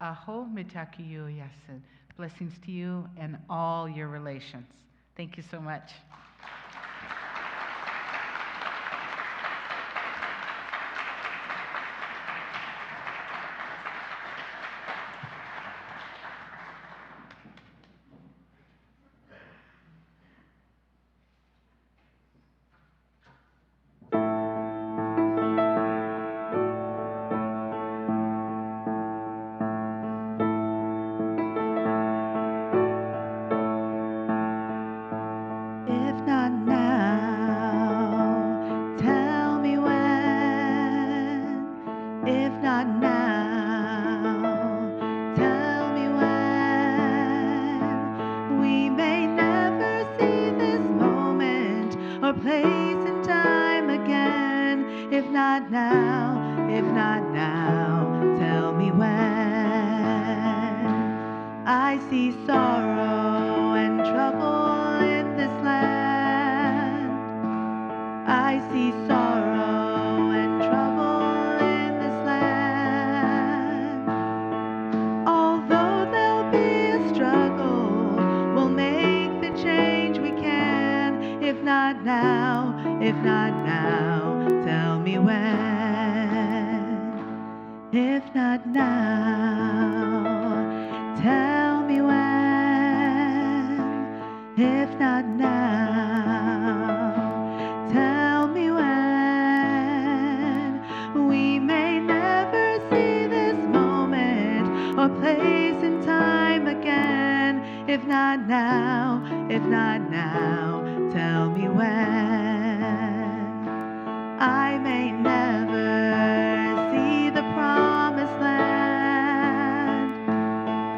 G: Aho mitakiyu yasin. Blessings to you and all your relations. Thank you so much.
C: If not now, tell me when. If not now, tell me when. We may never see this moment or place in time again. If not now, tell me when. I see sorrow and trouble in this land. I see sorrow and trouble in this land. Although there'll be a struggle, we'll make the change we can. If not now, tell me when. If not now, tell me when. If not now, tell me when. We may never see this moment or place in time again. If not now, tell me when. I may never see the promised land.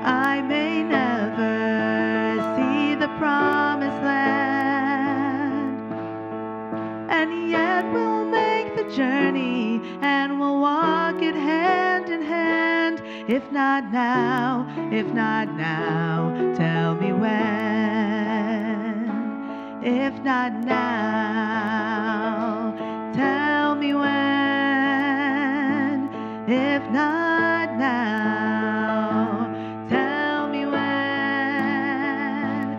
C: I may never see the promised land. And yet we'll make the journey and we'll walk it hand in hand. If not now, tell me when. If not now, tell me when. If not now, tell me when.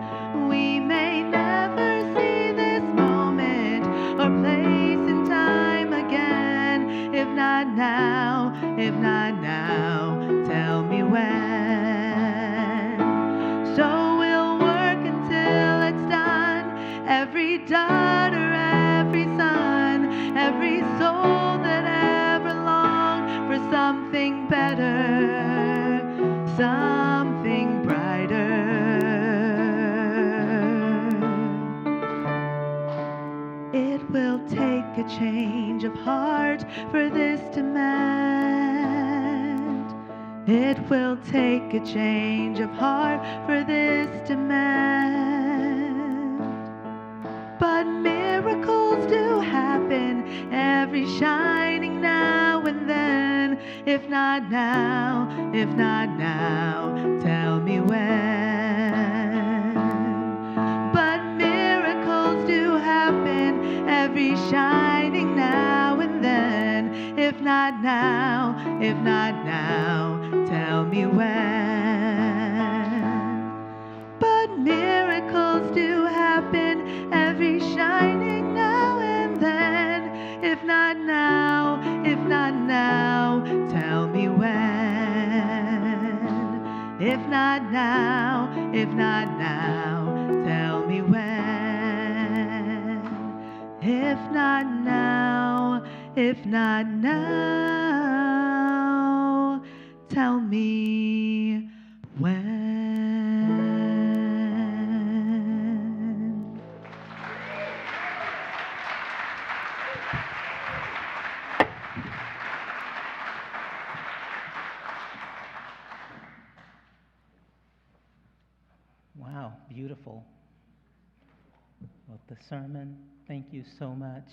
C: We may never see this moment or place in time again. If not now, tell me when. So we'll work until it's done. Every daughter, every son, every soul that ever longed for something better, something brighter. It will take a change of heart for this to mend. It will take a change of heart for this to mend. But miracles do happen every shining now and then. If not now, tell me when. But miracles do happen every shining now and then. If not now, tell me when. But miracles do happen every shining now and then. If not now, tell me when. If not now, tell me when. If not now, tell me when.
B: beautiful. Well, the sermon, thank you so much.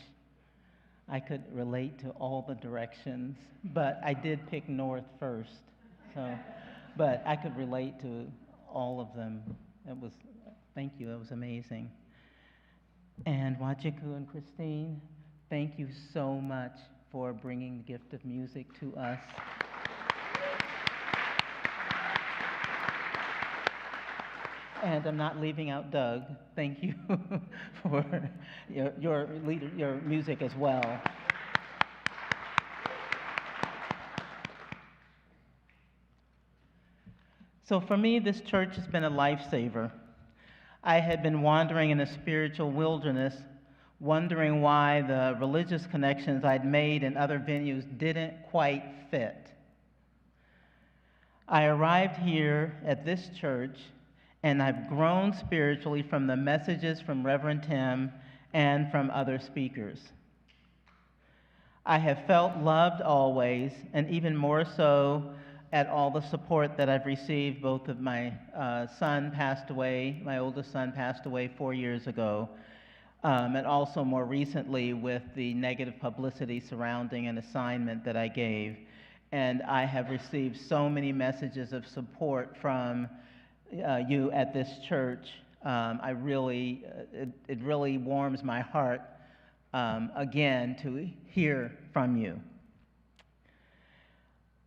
B: I could relate to all the directions, but I did pick north first. So, but I could relate to all of them. Thank you, it was amazing. And Wajiku and Christine, thank you so much for bringing the gift of music to us. And I'm not leaving out Doug. Thank you for your music as well. So for me, this church has been a lifesaver. I had been wandering in a spiritual wilderness, wondering why the religious connections I'd made in other venues didn't quite fit. I arrived here at this church, and I've grown spiritually from the messages from Reverend Tim and from other speakers. I have felt loved always, and even more so at all the support that I've received. Both of my son passed away, my oldest son passed away 4 years ago, and also more recently with the negative publicity surrounding an assignment that I gave. And I have received so many messages of support from you at this church. It really warms my heart again to hear from you.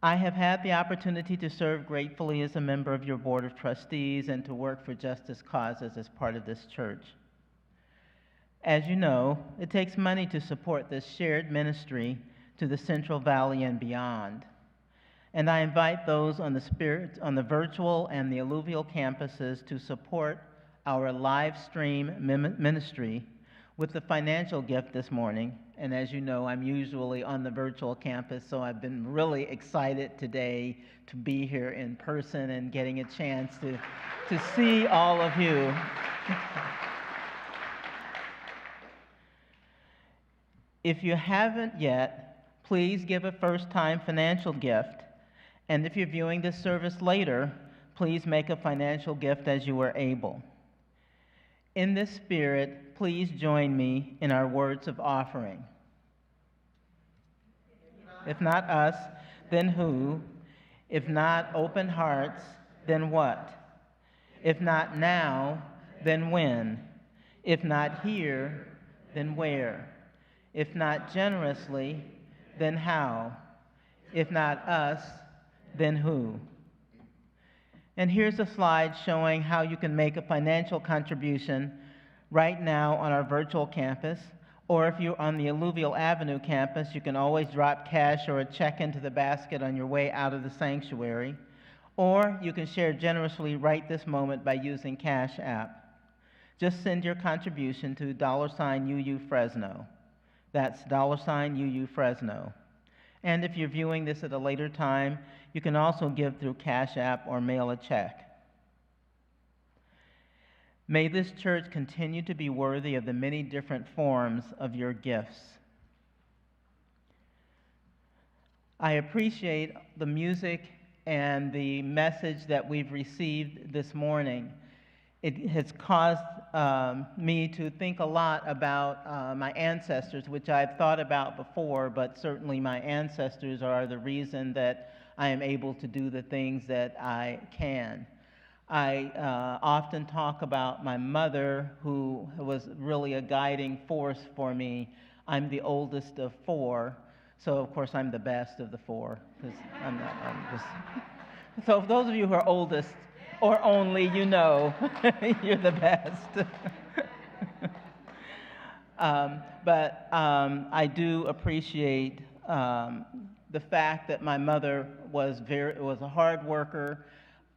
B: I have had the opportunity to serve gratefully as a member of your board of trustees and to work for justice causes as part of this church. As you know, it takes money to support this shared ministry to the Central Valley and beyond. And I invite those on the virtual and the Alluvial campuses to support our live stream ministry with the financial gift this morning. And as you know, I'm usually on the virtual campus, so I've been really excited today to be here in person and getting a chance to see all of you. If you haven't yet, please give a first-time financial gift. And if you're viewing this service later, please make a financial gift as you are able. In this spirit, please join me in our words of offering. If not us, then who? If not open hearts, then what? If not now, then when? If not here, then where? If not generously, then how? If not us, then who? And here's a slide showing how you can make a financial contribution right now on our virtual campus, or if you're on the Alluvial Avenue campus, you can always drop cash or a check into the basket on your way out of the sanctuary, or you can share generously right this moment by using Cash App. Just send your contribution to $UU Fresno. That's $UU Fresno. And if you're viewing this at a later time, you can also give through Cash App or mail a check. May this church continue to be worthy of the many different forms of your gifts. I appreciate the music and the message that we've received this morning. It has caused me to think a lot about my ancestors, which I've thought about before, but certainly my ancestors are the reason that I am able to do the things that I can. I often talk about my mother, who was really a guiding force for me. I'm the oldest of four, so of course I'm the best of the four, because I'm just... So for those of you who are oldest, or only, you know, you're the best. But I do appreciate the fact that my mother was a hard worker,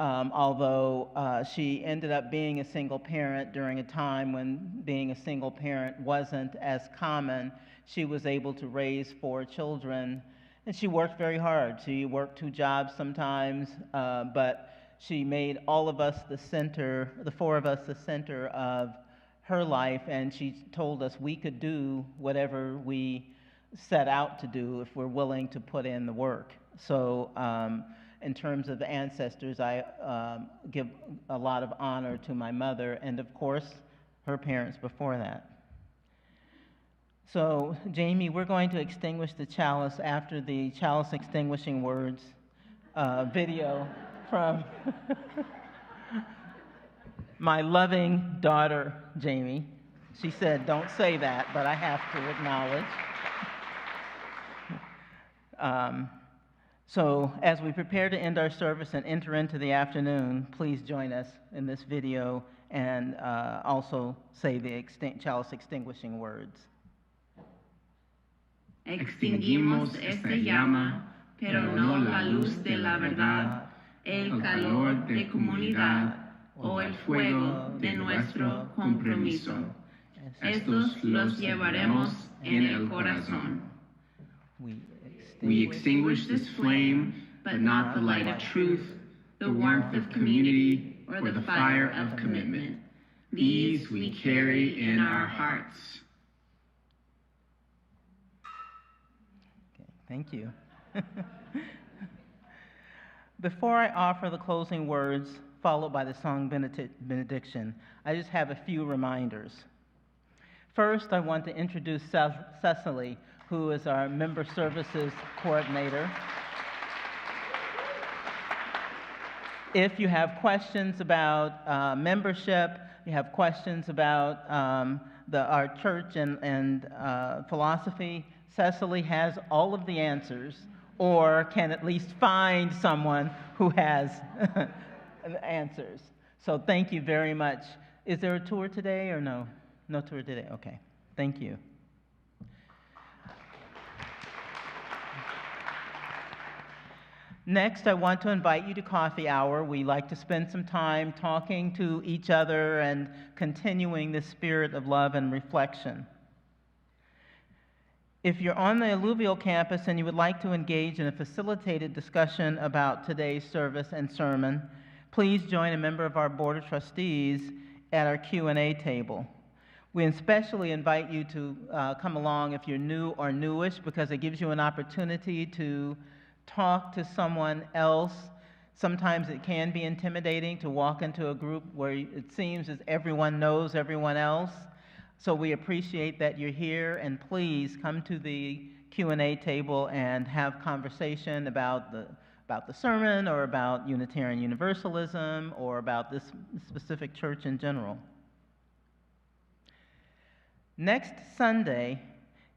B: although she ended up being a single parent during a time when being a single parent wasn't as common. She was able to raise 4 children, and she worked very hard. She worked 2 jobs sometimes, but she made all of us the center, the 4 of us the center of her life, and she told us we could do whatever we set out to do if we're willing to put in the work. So in terms of ancestors, I give a lot of honor to my mother and, of course, her parents before that. So, Jamie, we're going to extinguish the chalice after the chalice extinguishing words video from my loving daughter, Jamie. She said, don't say that, but I have to acknowledge. So as we prepare to end our service and enter into the afternoon, please join us in this video and also say the chalice extinguishing words.
H: Extinguimos esta llama, pero no la luz de la verdad, el calor de comunidad o el fuego de nuestro compromiso. Estos los llevaremos en el corazón. We extinguish this flame, but not the light of truth, the warmth of community, or the fire of commitment. These we carry in our hearts.
B: Okay, thank you. Before I offer the closing words, followed by the song benediction, I just have a few reminders. First, I want to introduce Cecily, who is our Member Services Coordinator. If you have questions about membership, you have questions about our church and philosophy, Cecily has all of the answers, or can at least find someone who has answers. So thank you very much. Is there a tour today or no? No tour today, okay. Thank you. Next, I want to invite you to coffee hour. We like to spend some time talking to each other and continuing the spirit of love and reflection. If you're on the Alluvial campus and you would like to engage in a facilitated discussion about today's service and sermon, please join a member of our Board of Trustees at our Q&A table. We especially invite you to come along if you're new or newish, because it gives you an opportunity to talk to someone else. Sometimes it can be intimidating to walk into a group where it seems as everyone knows everyone else. So we appreciate that you're here, and please come to the Q&A table and have conversation about the sermon, or about Unitarian Universalism, or about this specific church in general. Next Sunday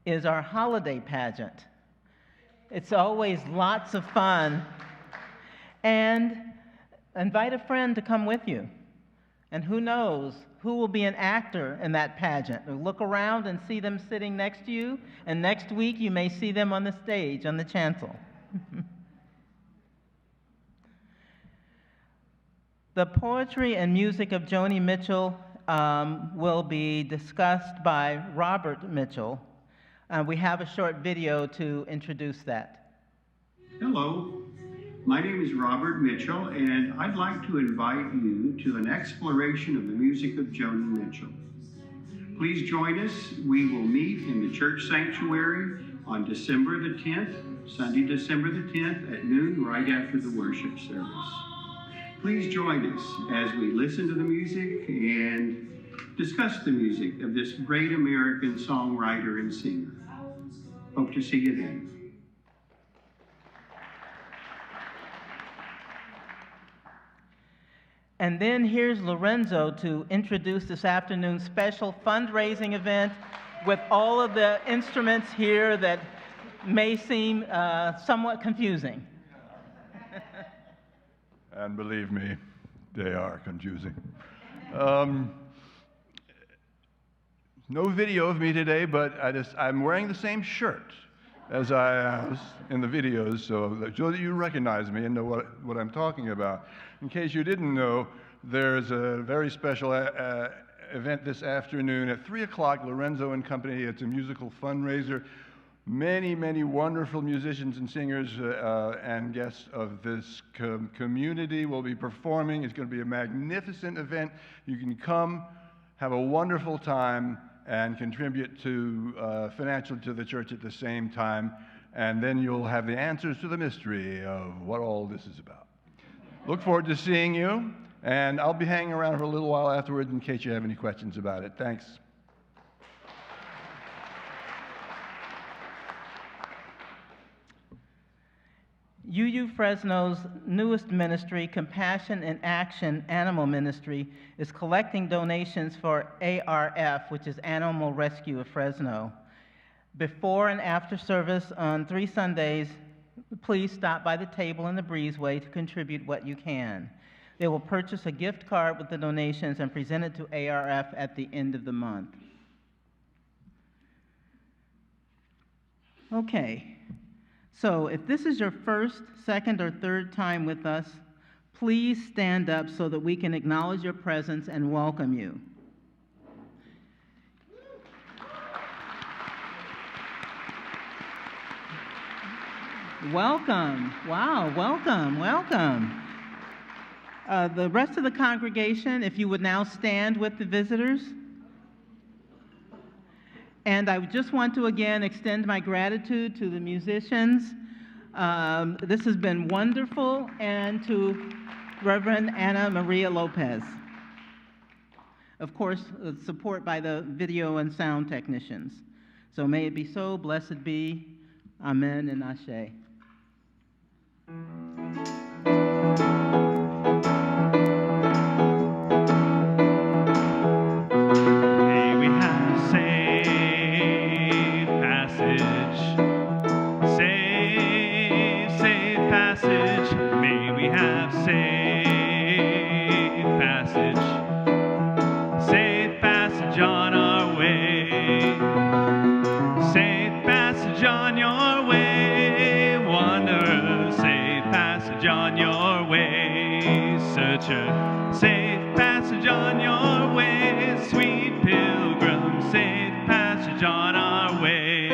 B: is our holiday pageant. It's always lots of fun. And invite a friend to come with you. And who knows who will be an actor in that pageant. Look around and see them sitting next to you, and next week you may see them on the stage, on the chancel. The poetry and music of Joni Mitchell will be discussed by Robert Mitchell. We have a short video to introduce that.
I: Hello, my name is Robert Mitchell, and I'd like to invite you to an exploration of the music of Joni Mitchell. Please join us. We will meet in the church sanctuary on December the 10th, Sunday, December the 10th at noon, right after the worship service. Please join us as we listen to the music and discuss the music of this great American songwriter and singer. Hope to see you then.
B: And then here's Lorenzo to introduce this afternoon's special fundraising event with all of the instruments here that may seem somewhat confusing.
J: And believe me, they are confusing. No video of me today, but I'm wearing the same shirt as I was in the videos, so that you recognize me and know what I'm talking about. In case you didn't know, there's a very special event this afternoon at 3 o'clock, Lorenzo and Company. It's a musical fundraiser. Many, many wonderful musicians and singers and guests of this community will be performing. It's going to be a magnificent event. You can come, have a wonderful time, and contribute financially to the church at the same time. and then you'll have the answers to the mystery of what all this is about. Look forward to seeing you, and I'll be hanging around for a little while afterwards in case you have any questions about it. Thanks.
B: UU Fresno's newest ministry, Compassion in Action Animal Ministry, is collecting donations for ARF, which is Animal Rescue of Fresno. Before and after service on 3 Sundays, please stop by the table in the breezeway to contribute what you can. They will purchase a gift card with the donations and present it to ARF at the end of the month. Okay. So if this is your first, second, or third time with us, please stand up so that we can acknowledge your presence and welcome you. Welcome. Wow, welcome, welcome. The rest of the congregation, if you would now stand with the visitors. And I just want to again extend my gratitude to the musicians. This has been wonderful, and to Reverend Ana Maria Lopez. Of course, support by the video and sound technicians. So may it be so, blessed be, amen and ashe.
D: Safe passage on your way, sweet pilgrim, safe passage on our way.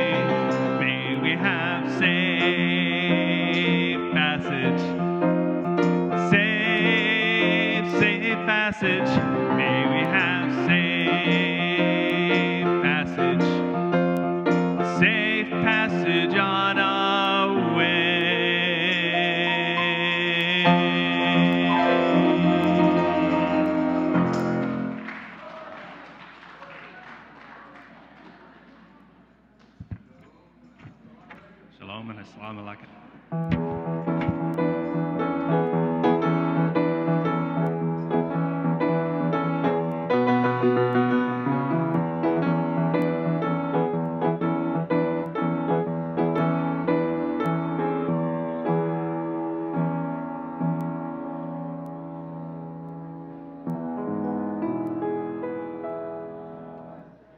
D: May we have safe passage, safe passage. May we have safe passage on our way. Shalom and assalamu alaikum.